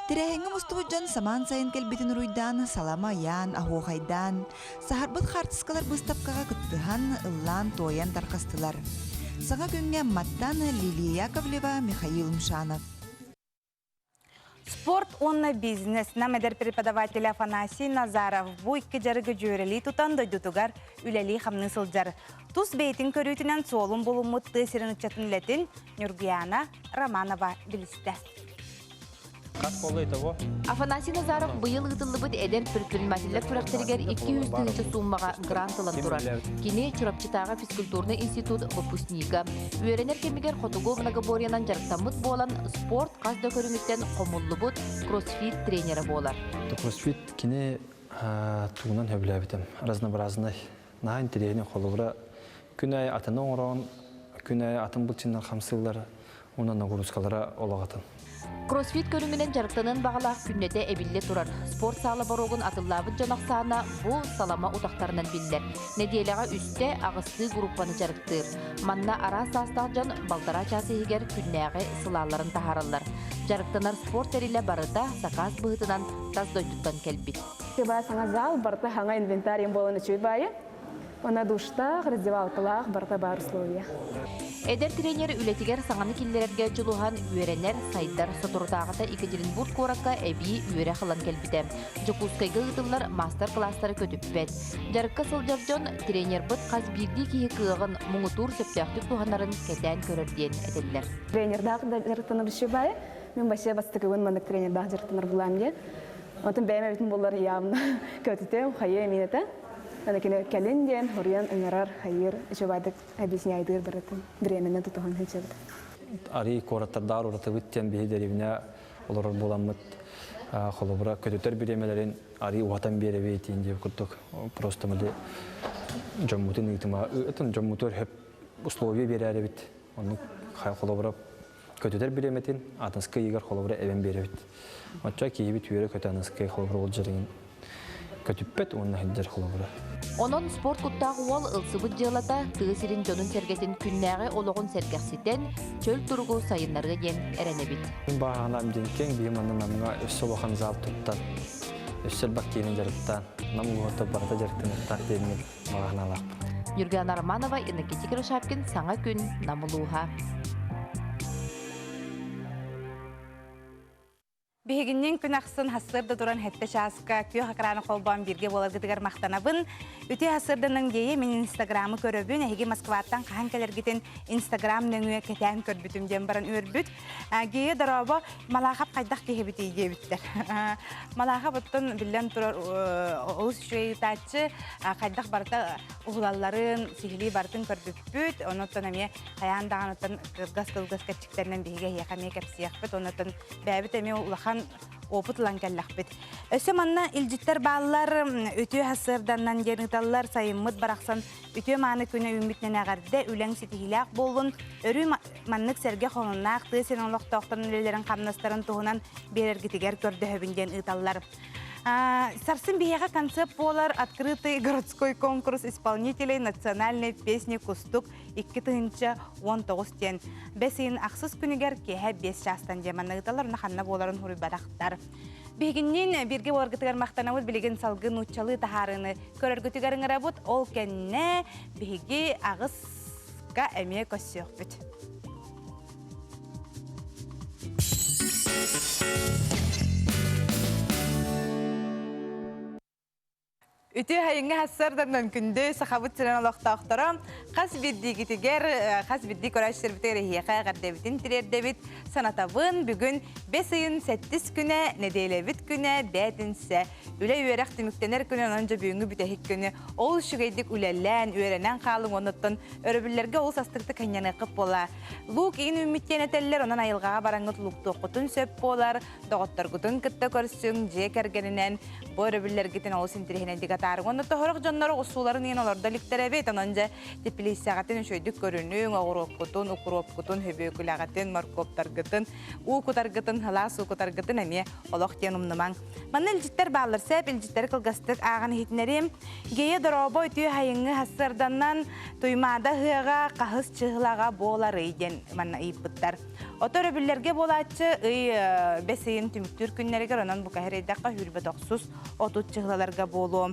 Тирәһеңі мұстыбыджан саман сайын кәлбетін руйдан, салама ян, ахуғайдан, сахарбыт қартысқалар бұстапқаға күттіған ыллан тоян тарқастылар. Саңа көнге маттан Лилия Яковлева, Михаил Мшанов. Спорт онна бизнес. Намедер преподаватель Афанасий Назаров bu iki jarıgı jöreli tutan doydutугар үлели хамны сылжар. Тус бейтин көрүтүнөн солун болумут тесирин учатын летин Нюргияна Романова билисте. Афанасий Назаров быйыл ытыллыбыт эдер предпринимательлер турактырыгер 200 тысяча суммага грант алан турар. Кини Чурапчытагы физкультурный институт выпускника. Үйренер кемигер Хотуго многоборьянан жарыктамыт болан спорт каз дөкөрүмүттен комуллубут кроссфит тренери болар. Кроссфит кини тугунан хөбүлөбүтүм. Разнообразный на интересный холовра. Күнай атаны оңрон, күнай атын булчиннан хамсыллар, онан нагрузкалара олагатын. Кроссфит көрүмүнен жарыктанын багалаак күннете эбилле турар. Спорт салы борогун атыллабыт жанаксаана бул салама утактарынан биллер. Неделяга үстө агысты группаны жарыктыр. Манна ара састак жан балтара часыгер күннәгы сылаларын тахаралар. Жарыктанар спорт териле барыта заказ быгытынан таз дойдуттан келбит. Кеба саңа зал барта хаңа инвентарийм болон үчүй байы. Она душта, раздевалкалах, барта бар условия. Эдер тренер үлетигер саңаны киллерерге жулухан үйренер сайдар сотурдағыта Екатеринбург коракка эби үйре қылан келбіде. Жокускайғы ұтылар мастер-класстары көтіппет. Жарыққа сылжаржон тренер бұт қаз бірді кейі күйіғын мұңытур сөптяқтық туғанарын кәтән көрерден әтелдер. Тренердағы жарықтаныр үші бай, мен башы бастықығын маңдық тренердағы жарықтаныр бұлам де. Онтын бәйме бітін болар явны көтіте, қайы еменеті. Она календен, хорьян, энерар, хайер, чувадек объясняет баратын временно тутухан хечет. Ари кораттардар ората биттен бейдеревне олар боламыт холобра көтөтөр биремелерин ари ватан беребейтин деп курдук. Просто мыды жоммутун итима, этен жоммутор хеп условия береребит. Оны холобра көтөтөр биреметин, атыскы егер холобра эбен беребит. Отча кийбит үйрө көтөныскы холобра болжырын. Көтүппет онна хиджер холобра. Онон спорт куттағы ол ылсыбыт жылата тыысырын жонун сергесин күннәғі олығын сергекситен чөл тұрғы сайынларға ден әренебит. Бағанам денкен бейманын намға өссі оған зал тұттан, өссіл бактейін жарыттан, намгота барта жертымыттар денген мағаналақ. Юргана Романова, Энергетика Шапкин, Саңа күн, Намылуха. Бегиннен күн ақсын хасырда туран хетте шаска күйі хақыраны қолбан бірге боларғыдығар мақтанабын. Үте хасырдының дейі мен инстаграмы көрөбін. Әйге Москваттан қаған кәлергетін инстаграм нөңі кәтән көрбітімден баран өрбіт. Гейе дарабы малағап қайдақ кейі біті ие біттер. Малағап ұттын білден тұрар ұлыс шөйі тәтші қайдақ барыта ұғылаларын, сихили бартын көрбіт. Оныттын әме қаяндаған ұттын қырғас-қылғас кәтчіктерінен бейге еқаме кәпсияқ біт. Оныттын бәбіт әме ұлақан опытлан кәлләқ бит. Өсі манна илжиттер баллар өтө хасырданнан жерниталлар сайыммыт барақсан өтө маны күні үмітнен ағарды үләң сетихиләқ болын. Өрі маннық сәрге қонынақ тысын олық тоқтарын үлелерін қамнастарын туғынан берергітігер көрді хөбінден ұталлар. Сарсын бияға концепт болар открытый городской конкурс исполнителей национальной песни «Кустук» 2-19 тен. Бәсейін ақсыз күнігер кеге 5 жастан деманны ұталар, ұнақанна боларын хүрі барақтар. Бегіннен бірге боларғытығар мақтанауыз білеген салғын ұтчалы тахарыны көрергітігерін ғырабыт, ол кәнне беге ағысқа әме көсіғ бүт. Үті хайынға хассардарынан күнді сақабыт сірен олықтақтары қас бірді кетігер, қас бірді көрәшсір бітігер ехеға ғардебітін тірердебіт санатабын бүгін 5 айын 7 күні, неделебіт күні, бәтінсі. Үлі үйерек деміктенер күні, онынжа бүйінгі бүтәхік күні. Ол шүгейдік үләлән, үйеренен қалың оныттын, өрібілерге ол састықты кәнен қып бола. Лук ең үміттен әтелілер, онын айылғаға бараңғыт луқты оқытын сөп болар, доғыттар күтін күтті көрсің, жек әргенінен, бұл өрібілер кетен ол синтерехінен дегатарың. Оны тоғырық жонлары ұсуларын ең оларда ліктеребет, онынжа тепілейсіғатын шөйдік көрінің, оғырып күтін, ұқырып күтін, хөбекіл ағатын, маркоптар күтін, ұқытар күтін, халас ұқытар күтін әме олық тен ұмнымаң. Манны үлжіттер бағылыр сәп, үлжіттер қылғастық ағын хетінерім. Гейе дұрабы өтіе хайыңы хасырданнан тұймада ғыға қағыз чығылаға болар үйден манна үйіппіттар. Отыр өбілерге болатшы бәсейін түміктір күннерігер, онан бұл кәхірейдаққа хүрбет оқсыз отут чығылаларға болу.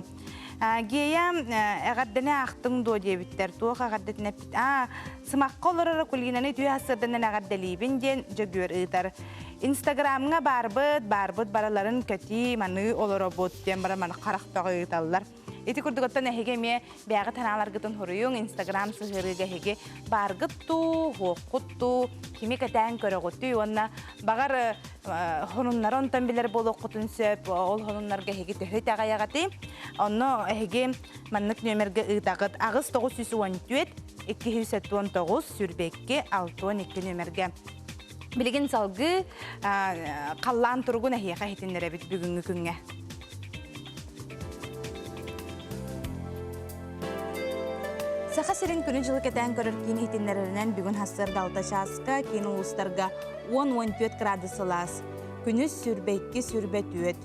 Гея әғаддіне ақтың до дебіттер, туық әғаддетіне пит. Сымаққа олырары күлгенені түйе асырдынан әғадделейбін ден жөгөр ұйтар. Инстаграмыңа барбыт бараларын көті маны олыры бұд ден бара маны қарақтағы ұйталылар. Эти күрдігіттен әхеге ме бәғі таналар күтін хұрыйың, Инстаграм сығырыға әхеге барғытту, хоққытту, кеме кәтән көрі ғытты. Онна бағар хонуннар онтан білер болу құтын сөп, ол хонуннарға әхеге төхет ағаяғаты. Онна әхеге маннық нөмерге ұйтағыт ағыз 914, 279, сүрбекке 612 нөмерге. Білген салғы қаллан тұрғын әхеға хетіндер әбіт бүгінгі күнге. Сақа сирен күні жылы кәтән көрір кейін хетіндерінен бүгін хастырда алташасқа кейін ұлыстарға 10-14 градусы лас. Күніс сүрбекке сүрбет өт.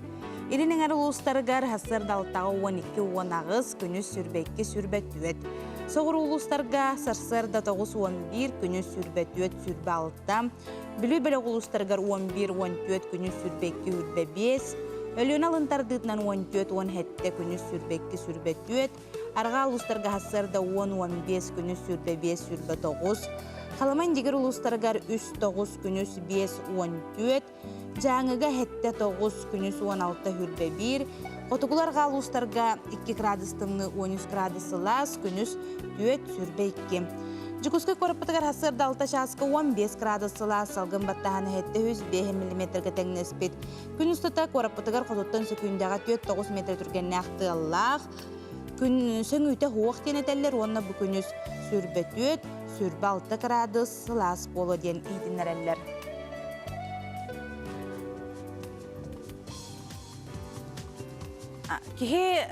Ирінің әрі ұлыстарғар хастырда алтаға 12-10 ағыз, күніс сүрбекке сүрбет өт. Соғыр ұлыстарға сарсырда 9-11, күніс сүрбет өт сүрбе алтта. Білі-білі ұлыстарғар 11-14, күніс сүрбекке үрбе 5. Өліен алынтардытынан 14-17 күніс сүрбекке сүрбет өт. Арға ұлыстарға хасырда 10-15 күніс сүрбе 5 сүрбе 9. Қаламан дегер ұлыстарғар 3-9 күніс 5-14. Жаңыға хетте 9 күніс 16 хүрбе 1. Қотығыларға ұлыстарға 2 градустыңны 13 градусы лас күніс 4 сүрбе 2. Жүкіскі көріппітігер хасырда 6 шасқы 15 градусы лас салғын баттағаны хетте 105 мм тәңін әспет. Күн ұстыта көріппітігер қотыттың сүкіндіға 4-9 метр түргенне ақты Аллах. Күн сөң үйті хуақ ден әтәлер, онына бұл күніс сүрбе 4, сүрбе 6 градус лас болу ден үйдінер әлер. Кеге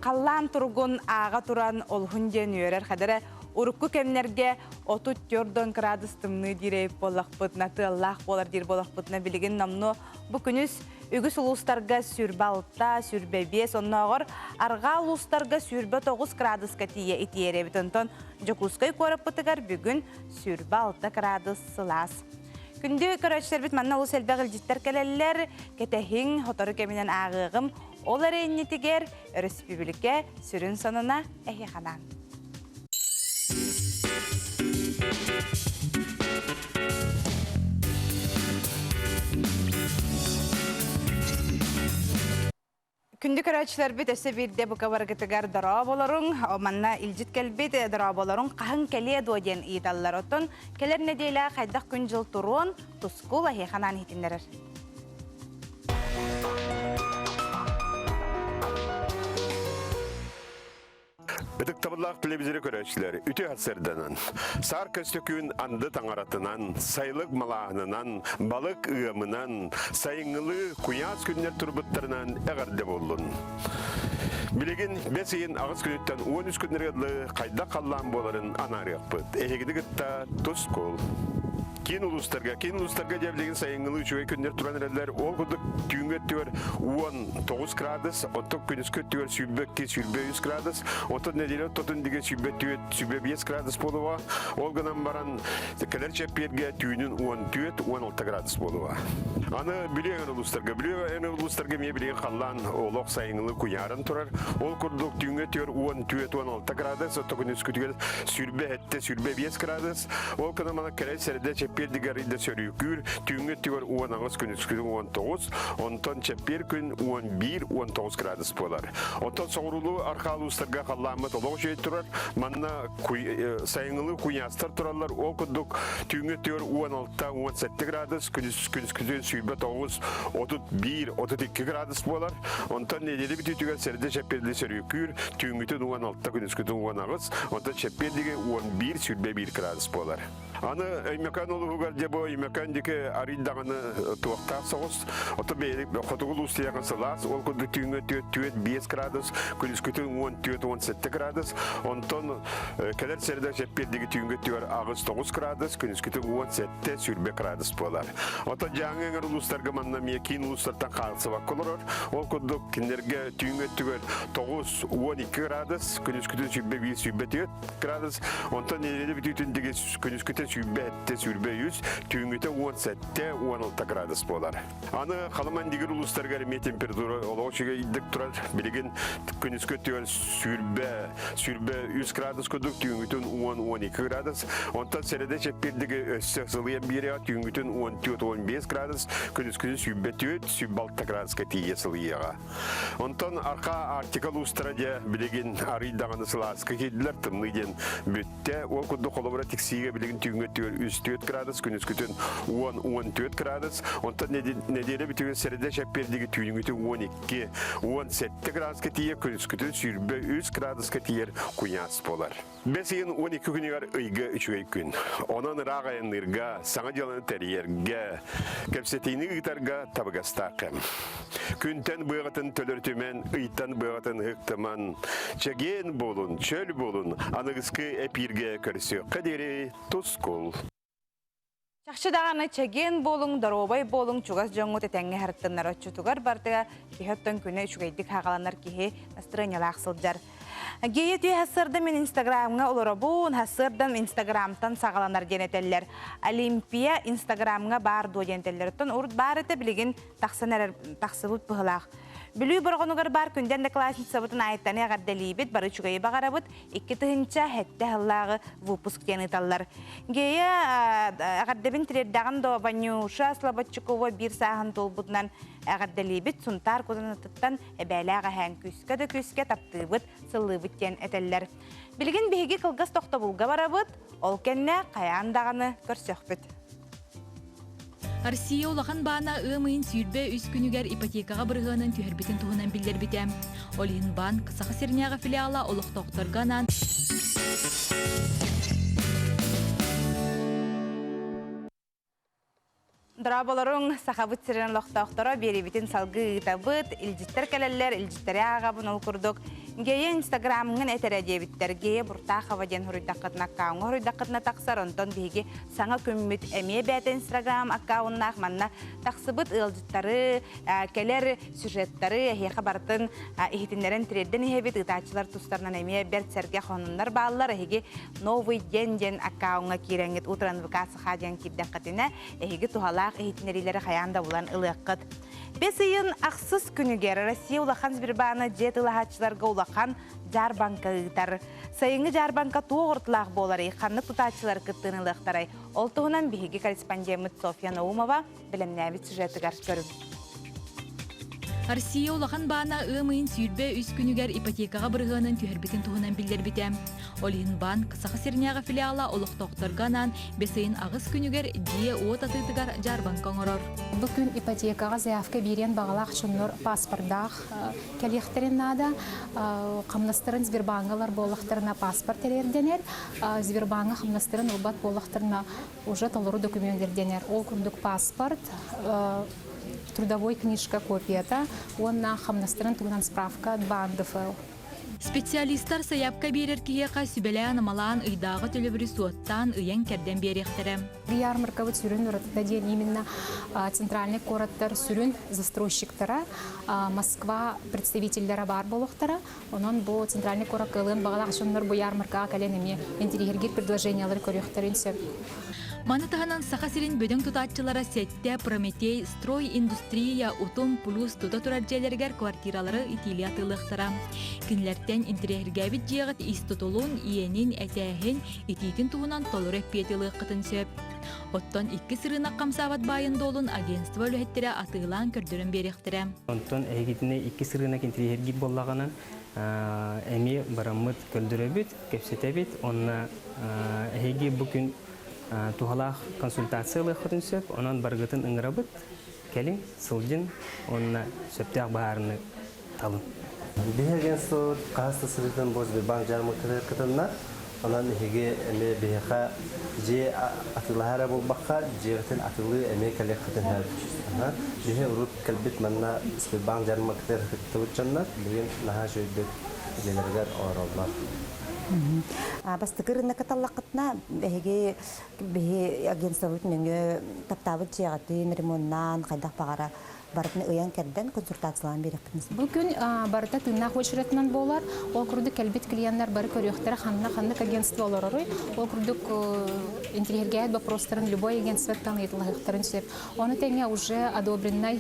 қаллан тұрғын аға тұран олғын ден үйерер қадары Урукку кемнерге 34 градустымны дирейп болақпыт, наты Аллах болар дир болақпытна білеген намну. Бұ күніс үгіс ұлыстарға сүрбе 6, сүрбе 5, оннағыр арға ұлыстарға сүрбе 9 градуска тие итиере бітінтон жокускай көріппытығар бүгін сүрбе 6 градус сылас. Күнді көрәшілер біт манна ұлыс әлбәғіл життер кәлелер, кетәхін, хоторы кемінен ағығым, Ол әрейнетігер республика сүрін сонына әйеқанан. Күнді көрәтшілер бет өсі бірде бұқа барғытығар дыра боларың, оманна илжит кәлбет дыра боларың қағын кәле дуаден иеталылар отын, кәлер неделі қайдақ күн жыл тұруын тұскул әйеқанан етіндерір. Бедік табылақ телевизоры көрәтшілері үте хатсырданан, сар көстікін анды таңаратынан, сайлық малағынан, балық ұғымынан, сайыңылы құяз күннер тұрбыттарынан әғарды болын. Білеген бәсейін ағыз күніттен 13 күннергеді қайда қаллан боларын анарық бұд. Әйгіді күтті тұс қол. Кен улустарга жәбілеген сайыңылы үшуге күндер тұран әрәлер, ол күдік түйінгі өттігер 19 градус, оттық күніскі өттігер сүйбекке сүйбе 100 градус, оттық неделі оттығын деге сүйбе 5 градус болуға, ол ғынан баран кәлер чәпперге түйінін 14-16 градус болуға. Аны білеген улустарга ме білеген қаллан олық сайыңылы күнярын тұрар, ол күрдік түйінгі өттігер 14-16 градус, оттық күніскі өттігер сүйбе 5 градус, ол ғынан мана кәлер сәрді Пердигар иде сөрүкүр, түңгө тигөр 19 күнүскү 19, онтон чеппер күн 11-19 градус болар. Онтон соғырулу арқалуыстарға қалламы толық жей тұрар, манна сайыңылы күнястар тұралар, ол күндік түңгө тигөр 16-17 градус, күнүскүден сүйбе 9-31-32 градус болар. Онтон неделі біті түгер сәрді чепперді сөрүкүр, түңгөтен 16 күнүскүден 19, онтон чеппердіге 11-1 градус болар. Аны өймекан олығығар дебо, өймекан деке ариддағаны туақтақ соғыз. Оты бәйдік қотығыл ұстияған сылас, ол күнді түйінгі 5 градус, күніскүтін 14-17 градус. Онтон кәлер сәрді жеппердегі түйінгі түйір ағыз 9 градус, күніскүтін 17-20 градус болар. Оты жаңы әңір ұлыстарға манна мекин ұлыстардан қағысы бақ қолырыр. Ол күнді кендерге түйінгі түйір 9-12 градус, күніскүтін 20 градус. Онтон нелелі бүтітіндегі күніскүтін сүрбе 100, түйінгіті 17-16 градус болар. Аны қалыман дегір ұлыстарға ме температура олғышыға иддік тұрар, білеген күніскі түйір сүрбе 100 градус күдік, түйінгітін 10-12 градус. Онтан сәреді шеппердегі өссі сылыян бері, түйінгітін 14-15 градус, күніскінің сүрбе 6 градусқа тие сылыяға. Онтан арқа артикал ұлыстыра де білеген аридағаны сыласқы кеділер тымлыйден бүтті, ол күнді қолыбыра тексиге білеген түйінгі 3-4 градус, күніскүтін 10-14 градус. Онтан неделі бітігі сәрді шәппердегі түйінгіті 12-17 градусқа тие, күніскүтін сүрбе 3 градусқа тиер күняс болар. Бәсейін 12 күнігер ұйғы үшігей күн. Онан рағайын ұрға, саңа жаланы тәрерге, кәпсетейіні ұйтарға табығастақым. Күнтен бұғатын төліртімен, ұйттан бұғатын ұқтыман, чәген болын, чөл болын, анығысқы әпирге көрсі қадері тұскол. Чақшыдағаны чәген болың, даробай болың, чуғас жоңғы тәтәңі әріттінлар өтчүтігар бардыға кехеттен күні үшігейдік хағаланар кеге настроениялақ сылджар. Гейе түйе хасырды мен инстаграмға олары бұн, хасырдан инстаграмтан сағаланар денетелер. Олимпия инстаграмға бар дуа денетелер. Тон ұрт бар еті білеген тақсыбыт бұғылақ. Білүй бұрғынығыр бар күнден де классница бұтын айттаны ағаддалейбет, бары чүгайы бағарабыт, 2 тұхынша хәтті ғылағы выпуск денеталар. Гейе ағаддабин тірердағын до Ванюша Слободчукова бір сағын толбұтынан ағаддалейбет, сұнтар көзінаттыттан әбәлі ағахан күске таптыбыт, сылыбыт ден әтәлілер. Білген бейге қылғыз тоқта бұлға барабыт, ол кәнне қаяндағаны көрсөқпіт. Россия улахан бана ымын сүйрбе үс күнігер ипотекаға бұрғанын түйірбетін туғынан білдер бітем. Олин банк сақа серняға филиала олық тоқтырғанан. Драбаларың сақабыт сирен лоқтақтара бері бітін салғы ұтабыт, үлжіттер кәлелер, үлжіттері ағабын ол күрдік. Гейе Инстаграмын этере дебиттер, гейе бурта хаваден хуруйдаққытын аккаунға хуруйдаққытына тақсар, онтон биге саңа көмміт әме бәті Инстаграм аккауннақ манна тақсыбыт ылжыттары, келер сюжеттары, әхеқа бартын ихитинлерін тірерден ехебет ұтачылар тұстарынан әме бәрт сәрге қонынлар балылар, әхеге новый ден аккаунға кереңет утран выкасы хадян кирдаққытына, әхеге тухалақ ихитинлерилері қаянда болан ылыққыт. Бес үйін ақсыз күнігер Россия улахан Сбербаны жет ылахатчыларға улахан Жарбанка ұйтар. Сайыңы Жарбанка туғыртылақ болар қанны тұтатчылар күттіні лықтарай. Ол тұғынан бейгі корреспондент Софья Наумова білімнәбет сюжетігар көрім. Россия улахан бана ымын сүйрбе үз күнігер ипотекаға бұрғанын түйірбетін туғынан білдер бітем. Олин банк сақы серняға филиала олықтоқтырғанан бесейін ағыз күнігер дие от атытығар Жарбанка оңырор. Бұл күн ипотекаға заявка берен бағалақ шынлар паспордақ кәліқтерін нада, қамнастырын Сбербангалар болықтарына паспорт әрерденер, Сбербанға қамнастырын ұлбат болықтарына уже толыру документерденер. Ол күндік паспорт, трудовой книжка копията, онна қамнастырын туғынан справка БАН-ДФЛ. Специалисттар саяпка берер киеқа сүбелі анамалан ұйдағы төлібірі суаттан ұян керден беректерім. Ярмарковый сүрін ұратыда ден именно центральный городтар сүрін застройщиктара, Москва представительдері бар болуқтара, онын бұл центральный город қылын бағалақ шынлар бұл ярмаркаға кәленеме интерьергер предложениялар көріқтарын сөп. Манытағынан сақасырын бөдің тұтатчылары сетте Прометей, строй индустрия, утум плюс тұта тұраржелергер квартиралары итили атылықтыра. Күнлерден интерьергәбіт жеғыт истутулун иенин әтәхін ититін туғынан толыр әппетілік қытын сөп. Оттон 2 сырына қамсават байында олын агентство өліхеттері атылан көрдірін беректірі. Онтон әйгетіне 2 сырына интерьергер болағынан әме барамыт көлдірі көпсетәбет, онына әйге бүкін тухалах консультациялық қытын сөп, онан барғытын ұңырабыт, кәлін, сылжын, онына сөптәқ бағарыны талын. Бігергенсто қағасты сырытын боз бір банк жармықтырыр қытынна, онан еге әме бейқа же атылахара бұл баққа, жеғытын атылы әме кәлек қытын әр. Жеге ұрып кәлбет манна бір банк жармықтырыр қытты ұтчанна, білген наға жөйдік елергер оралдар. Бастыкырына каталлақытна бәһеге агентство өтініңі таптабыт жеғатын ремоннан қайдақ бағара бардын ұян кәрден консультациялан берекпіміз. Бұл күн барда тыңнақ өшіретінен болар. Ол күрдік кәлбет клиенттер бары көріқтері қаннақ агентство олар орой. Ол күрдік интерьергәйт вопростарын любой агентствоттан етілғықтарын сөп. Оны тәңе уже одобренной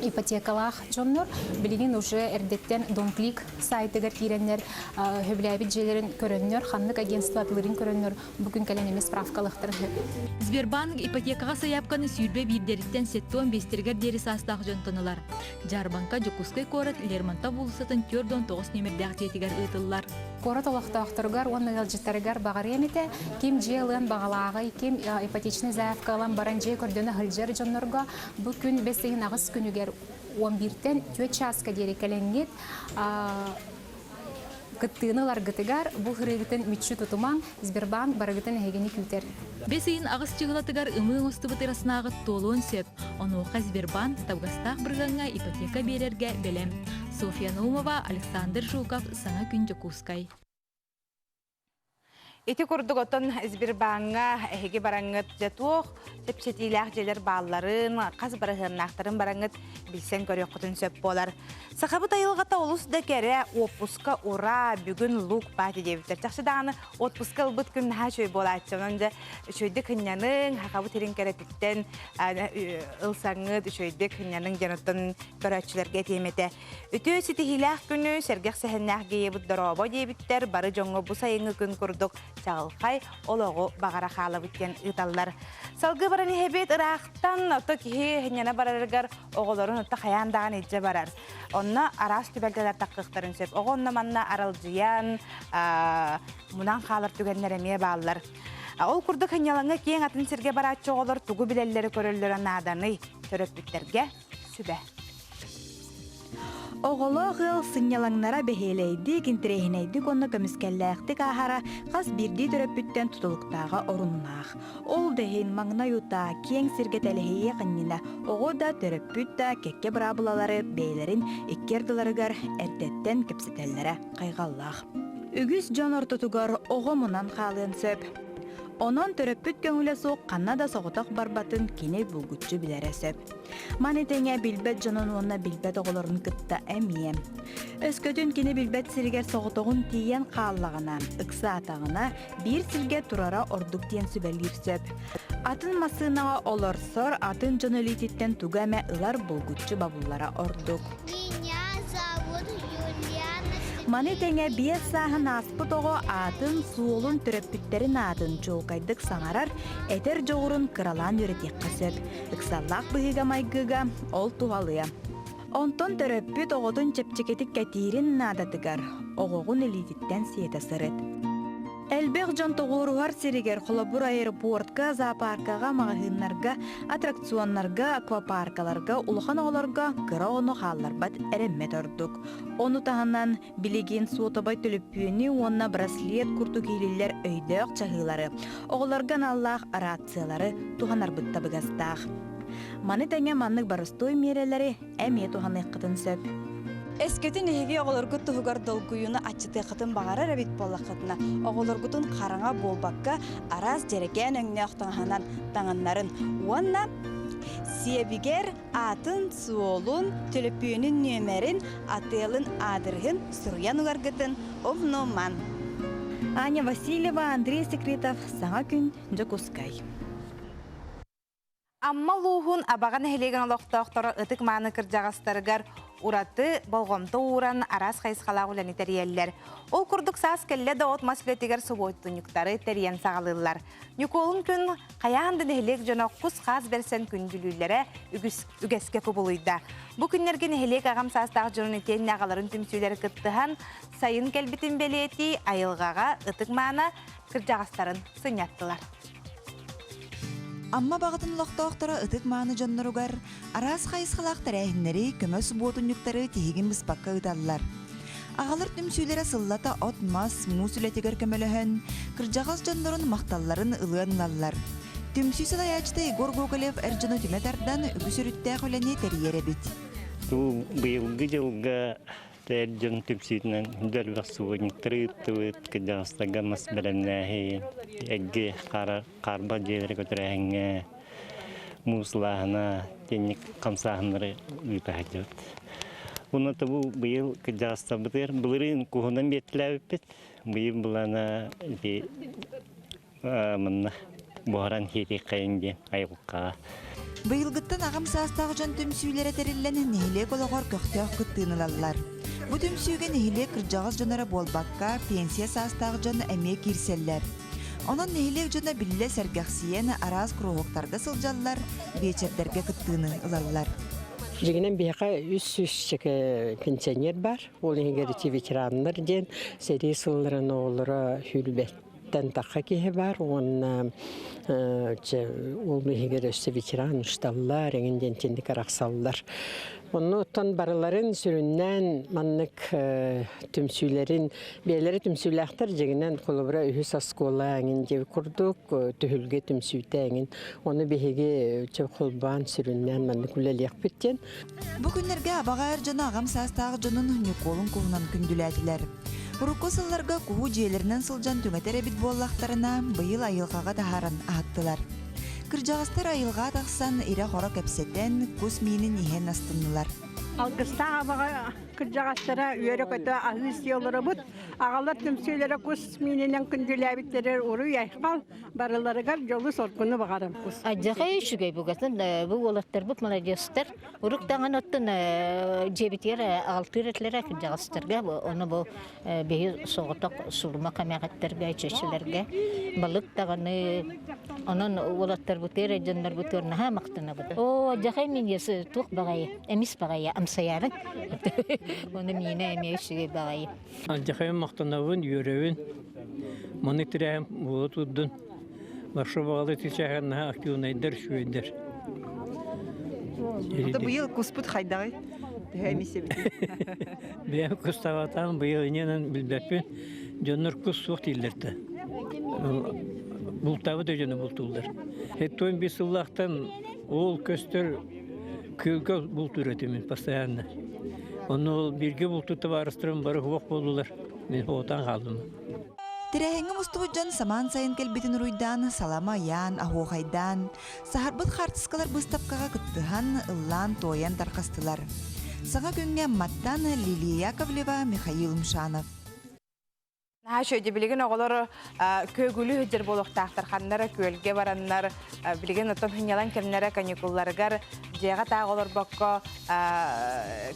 ипотекалах жоннор, білген уже әрдеттен Донклик сайтыгар киреннер, хөбіләбіт желерін көріннер, қаннық агентство атылырын көріннер, бүгін кәленеме справкалықтыр. Сбербанк ипотекаға саяпқаны сүйрбе бірдеріттен сеттон бестергер дері састақ жонтонылар. Жарбанка Жокускай корат Лермонта булысатын 4-9 немердәқ жетігер ұйтылылар. Корат олақтақтырғар, оны ғалжыттарығар бағар еметі, кем желін бағалағы, кем ипотечный заявкалан баран же көрдені ғылжар жоннорға, бұл күн бәсейін ағыз күнігер 11-тен 4 часқа дері кәленгет, гыттыынылар гытыгар, бұл ғырығытын мүтші тұтыман, Сбербанк барығытын әйгені күлтер. Бесейін ағыз чығылатыгар ұмың осты бұтырасынағы толуын сөп, оны оқа Сбербанк табғастақ бірғанға ипотека берерге білем. Софья Наумова, Александр Жуков, Саңа күн Жокускай. Ити курдук отон Сбербанкка эһиги бараңыт жатуох, тепсетилах желер балларын, каз барыгыннактарын бараңыт билсен көрөккүтүн сөп болар. Сахабыт айылгата улус декере отпуска ура бүгүн лук бати дебиттер. Жакшыдааны отпуска ылбыт күн хачой болат. Онда чөйдүк хынянын хакабы терин керетиттен ылсаңыт чөйдүк хынянын жанаттан көрөчүлөргө темете. Үтө ситихилах күнү сергек сехеннах гейбут доробо дебиттер бары жоңго бу сайынгы күн курдук чағылқай олығы бағара қалы бүткен ұталылар. Салғы бараны хебет ұрақтан ұты кихи хенена барарығар оғыларын ұтты қаяндаған етже барар. Онна арас түбәлделер таққықтарын сөп. Оғынна манна аралжиян, мұнан қалыр түгенлер әме бағылар. Ол күрдік хенелаңы кейін атын серге баратшы оғылар тұғы білелері көрілдері наданы төрөп бүттерге сүбә. Оголоғыл сынялаңнара бәхелейдік, интерехінейдік онны көміскәлләқтік ахара қас бірді төрөппіттен тұтылықтаға орыннақ. Ол дәхін маңна юта, кең сіргетәліхейе қыннина, оғы да төрөппітті кәкке бұрабылалары бәйлерін иккерділарығар әрдеттен кепсетеллері қайғаллақ. Үгіз жон ортотугар оғы мұнан қалын сөп. Онон төрөппүт көңілі соқ қаннада соғытақ барбатын кене бұлгүтчі білересіп. Манетеңе билбет жонын онна билбет оғыларын кытта әмием. Өскөтін кене билбет сіргер соғытығын тиен қаллағына, ықса атағына бір сірге турара ордук тиен сүбәлгірсіп. Атын масынаға олар сор, атын жоны лититтен тугаме ылар бұлгүтчі бабулара ордук. Манетеңе биес сағын аспыт оғы атын суолун түрөппүттерін атын чоуқайдық саңарар, әтер жоғырын кыралан үретек қысып. Үксаллақ бұғыға майгыға ол туғалыя. Онтон түрөппүт оғытын чепчекетік кәтирін нададығар, оғығын элититтен сиеті сырыт. Әлбек жон тоғыруғар сиригер Холобур аэропортқа, зоопаркаға, мағahынларға, аттракционларға, аквапаркаларға, улахан оғыларға кыра оны қалларбат әрәммет ордук. Оны тағынан білеген суотабай төліппүйіні онына браслет күрту кейлілер өйдөк чағылары. Оғыларған Аллах рациялары туғанар бұтта бұғастақ. Маны тәңе маннық барыстой мерелері әме туғаны қытын сөп. Эскетин эһиги оголоргут туһугар долгуюна ачыты кытын багара рабит боллакытына оголоргутун караңа болбакка араз жереген өңнөктаңанан таңаннарын уанна сиебигер атын суолун төлөпүүнүн нөмерин отелин адрыхын сурян угаргытын овноман. Аня Васильева, Андрей Секретов, Саңа күн, Жокускай. Амма луғын абаған әхелеген олықтақтары ұтық маны кіржағастарығар ураты болғымды уран арас қайысқалағы үләні тәриелілер. Ол күрдік саас кәлі да от масылетігер сұбойттың тәриен сағалылар. Нүколын күн қаяғандың әхелек жана құс қаз берсен күнділілері үгеске көбілуйда. Бұ күннерген әхелек ағам састағы жұрын етен ағаларын түмсүйлері күттіған сайын кәлбітін белеті айылғаға ұтық маны кіржағастарын сыняттылар. Амма бағытын лоқтоқтары ытык мааны жонноругар, арас қайысқалақтар әйіннері көмө субботунюктары тегін бұспаққа ұдалылар. Ағалыр түмсүйлері сыллата от мас, мус үлетігер көмөліхін, кыржағыз жоннорын мақталларын ылығанлалар. Түмсүй сылаячты Игор Гоголев әржіні түметардан үгіс үрітті қоләне тәрiyere бит. Бұйылғы жылға тәржін түмсүйінен дәл вақсуғынықтыры үттіуіт кыдағыстаға мас бәрәмнәхи, әгге қарба жерлері көтірәңі мұсылағына тенік қамсағынлары үйтәхәдет. Бұны табу бұйыл кыдағыстабытыр, бұлырын күхінен беттіләвіппет, бұйыл бұлана бұғаран хеті қайынде айғыққа. Бұйылғыттан ағам састағы жон түмсүйлері тәрілләні нехілек олығыр көқтеуқ күттіғынылалар. Бұ түмсүйге нехілек кіржағыз жонары болбаққа пенсия састағы жон әме кирселлер. Онын нехілек жона білі сәргәқсиен араз күроғықтарда сылжалылар, бейчердерге күттіғыны ылалылар. Жегінен бейқа үс пенсионер бар. Ол еңгеріті ветеранлар ден сәрі сылларын оғылары хүлбеттен таққа кейі бар. Оның ол еңгерісі ветеран ұшталылар, әңінден тендік арақсалылар. Onu ton barıların süründen manlık tümsülerin beyleri tümsülektir jeginen kolubra ühüs askola engin jev kurduk tühülge tümsüte engin onu behege çolban süründen manlık ulelek bitten. Bu günlerge abaga erjana agam sastagı jonun Nikolun kuhunan kündületiler. Burukosıllarga kuhu jeylerinden sıljan tüŋetere bit bollaktarına bıyıl ayılgaga daharan ahатtılar. Kırjağızlar ayılga taqsan ire xora kepseten kus minin ihen astınlılar. Alqısta abaga kırjağızlara üyere kötü ahız yolları bud. Ağalar tümsüylere kus mininen kündülebitleri uru yayqal barılarıgar yolu sorkunu bağarım. Acıqay şügey bugasın bu olatlar bud maladiyastar. Uruk dağın ottun jebitiyere ağaltır etlere kırjağızlarga onu bu behi soğutak suluma kameğatlarga içeşilerge balık dağını onun olatlar butere jannar buterna ha maqtına bud. O acıqay min yası tuq bagaya emis bagaya amsayarın. Onu mine emeşi bagayı. Acıqay maqtanavın yörevin monitörem bulutudun. Başa bağlı tişahına aktivnaydır şüyder. Bu yıl kusput haydağı. Бәм кустағатан бұйығынен білбәппен жоныр күс суық дейілдерді. Бұлтағы да жөні бұлтулдар. Хеттойын бесіллақтан ол көстер көлгі бұлт үретімен постоянно. Оны ол бірге бұлтуты барыстырым бары хуақ болулар. Мен оған қалдым. Тирәһеңе мустубуджан саман сайын келбитин руйдан, салама ян, ахуахайдан, сахарбыт хартыскалар быстапкаға кыттыхан, ыллан тоян тарқастылар. Саңа күнге маттан Лилия Яковлева, Михаил Мшанов. Шөйде білген оғылар көгілі үдер болуқтақтар қаннары көлге бараннар, білген ұттан хүнялан кемнері каникулларығар жеға тағылар баққа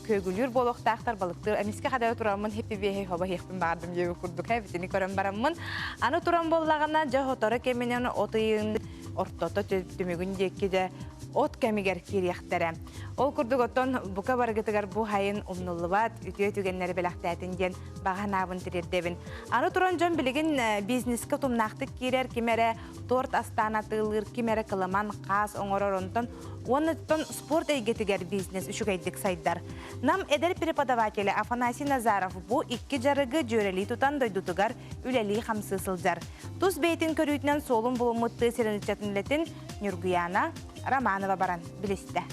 көгілір болуқтақтар балықтыр. Әмеске қадайы тұрамын хеппі бейхей хоба хекпін бағардым жеуі күрдік әбітіні көрім барамын. Аны тұрам болағына жағытары кеменен отыйын ортоты түмігін деккеде от кәмігер керияқтары. Ол күрдік оттан бұқа барғытығар бұ хайын ұмнулыбат, үтіе түгенлері білақтәтінден баған абын тірердебін. Аны тұран жон білеген бизнеске тұмнақтық керер, кемері торт астанатылыр, кемері қыламан қас оңырыр онтан, онытын спорт әйгетігер бизнес үшігайдік сайдар. Нам әдер преподавателі Афанасий Назаров бұ 2 жарығы жөрелі тұтан дойдутығар үләлі қамсысылдар. Тұз бейтін көрійтінен солын бұлымытты серенітчетінлетін Нюргуяна Романова баран білесті.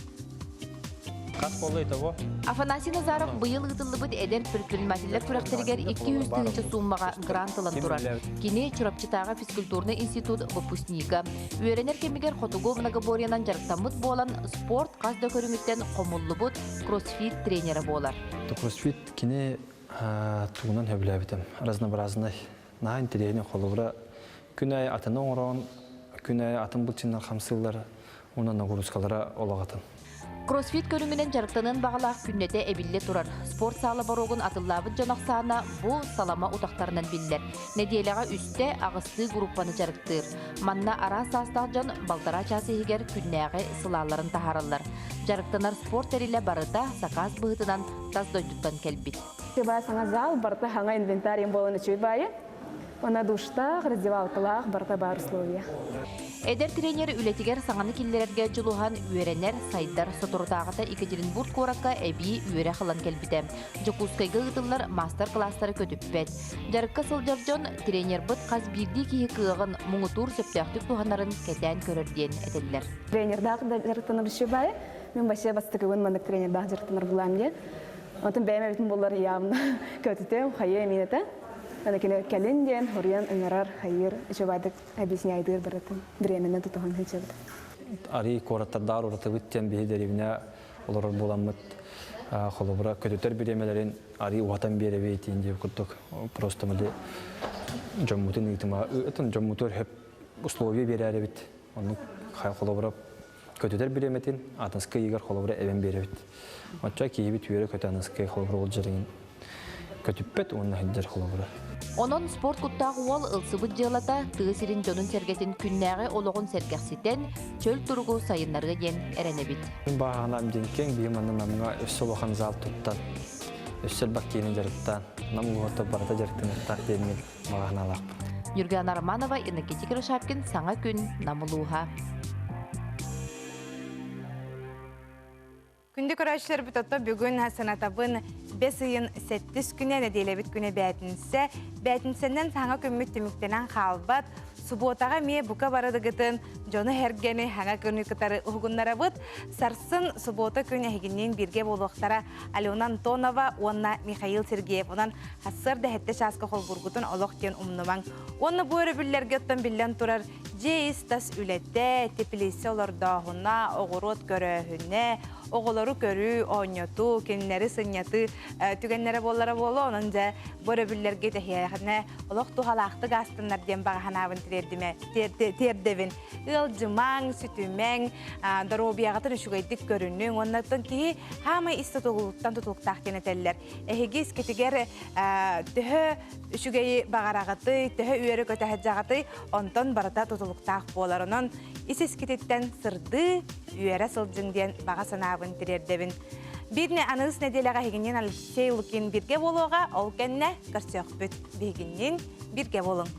Афанасий Назаров быйыл ытылыбыт эдер предпринимательлер түрәктергер 200 суммаға грант ылан турар. Кини Чурапчытағы физкультурный институт выпускника. Үйренер кемигер Хотугу многоборьянан жарықтамыт болан спорт қазда көріңіттен қомуллыбыт кроссфит тренері болар. Кроссфит кини туғынан хөбіләбітім. Разнообразный на интерьеріне қолыбыра күн ай атыны оңырауын, күн ай атын бұлчиннар қамсылар, онан нагрузкалара олағатын. Кроссфит көрүмүнен жарыктанын бағалақ күннете эбилле турар. Спорт салы баругун атыллабыт жанақсаана бу салама утақтарынан биллер. Неделяға үсте ағысты группаны жарыктыр. Манна ара састақ жан балтара часы егер күннәғі сылаларын тахаралар. Жарыктанар спорт әрілі барыта сақаз бұғытынан таз дойдуттан келбит. Себай саңа зал, барыта хаңа инвентарийм болыны чөй байы. Она душтақ, раздевалкалақ, барыта бар условия. Эдер тренер үлетигер саңаны киллерерге жылухан үйеренер сайдар сотурутағыта Екатеринбург коракка әбей үйере қылан келбіті. Жокускайғы ғытылар мастер-кластары көтіппет. Жарыққа сылжаржон тренер бұт қаз бірді кейі күйіғын мұңытур сөптәқтік туғанарын кәтән көрерден әтелілер. Тренердағы жарықтаныр үші бай, мен башы бастықы өңмандық тренердағы жарықтаныр бұлам де. Онтын бәйме бітін болар явны көтіте, қайы әминеті. Ана кине календен хорян ыңарар хайыр жобадык объясняйдыр баратын временно тутаган хечет. Ари кораттардар ураты биттен бейдеревне олар боламыт холобра көтөтөр биремелерин ари ватан беребейтин деп курдук. Просто мыды жоммутун итима этен жоммутор хеп условия береребит. Аны холобра көтөтөр биреметин атаскы егер холобра эвен беребит. Атча кийбит үйрө көтөнаскы холобра болжырын. Көтүппет онна хиджер холобра. Онон спорт куттағы ол ылсыбыт жылата тыгысырын жонун сергетин күннәғі олығын сергекситен чөл тұрғы сайынларға ген әренебит. Бағанам денкен бейманын намға өссіл оған зал тұттан, өссіл бақкейінің жарықтан, намғы оты барата жарықтың ұттақ денген бағана алақ. Юргана Романова, Иннокентий Крышапкин, Саңа күн, Намылуға. Күнді көрәшілер бұтатта бүгін санатабын 5 үйін 7 күне неделебіт күне бәтінсеннен саңа күмміт түміктенен қалбат, суботаға ме бұқа барадығытын жоны әргені хаңа күні күтары ұғынлары бұд, сарсын субота күн әйгінен бірге болуқтара Алена Антонова, онна Михаил Сергеев, онан хассыр дәхетті шасқы қол бұрғытын олық кен ұмнымаң. Оны бұйры білдерге өттен білден тұрар жейіс тас үлетті, тепілесі олардағына, оғырот көріхіне, оғылары көрі, ойнету, кенлері сынеты, түгенлері болары болу, оның жа бұйры білдерге тәхияғына олық тұғалақты ғастынлар ден бағанабын тердевін. Илжымаң, сүтімәң, дұробияғатын үшігайдік көрінің, оннаттың кейі хамы істі тұғылықтан тұтылықтақ кенетелілер. Әхегіз кетігер түхі үшігайы бағарағыты, түхі үйері көтәхет жағыты, онтан барыта тұтылықтақ боларының ісіз кететтен сырды үйері сылжыңден баға санабын тірердевін. Бірне аныз неделяға хегінен Алексей Лукин бірге болуға, ол кәнне көрсеқ бүт бігінен бірге болың.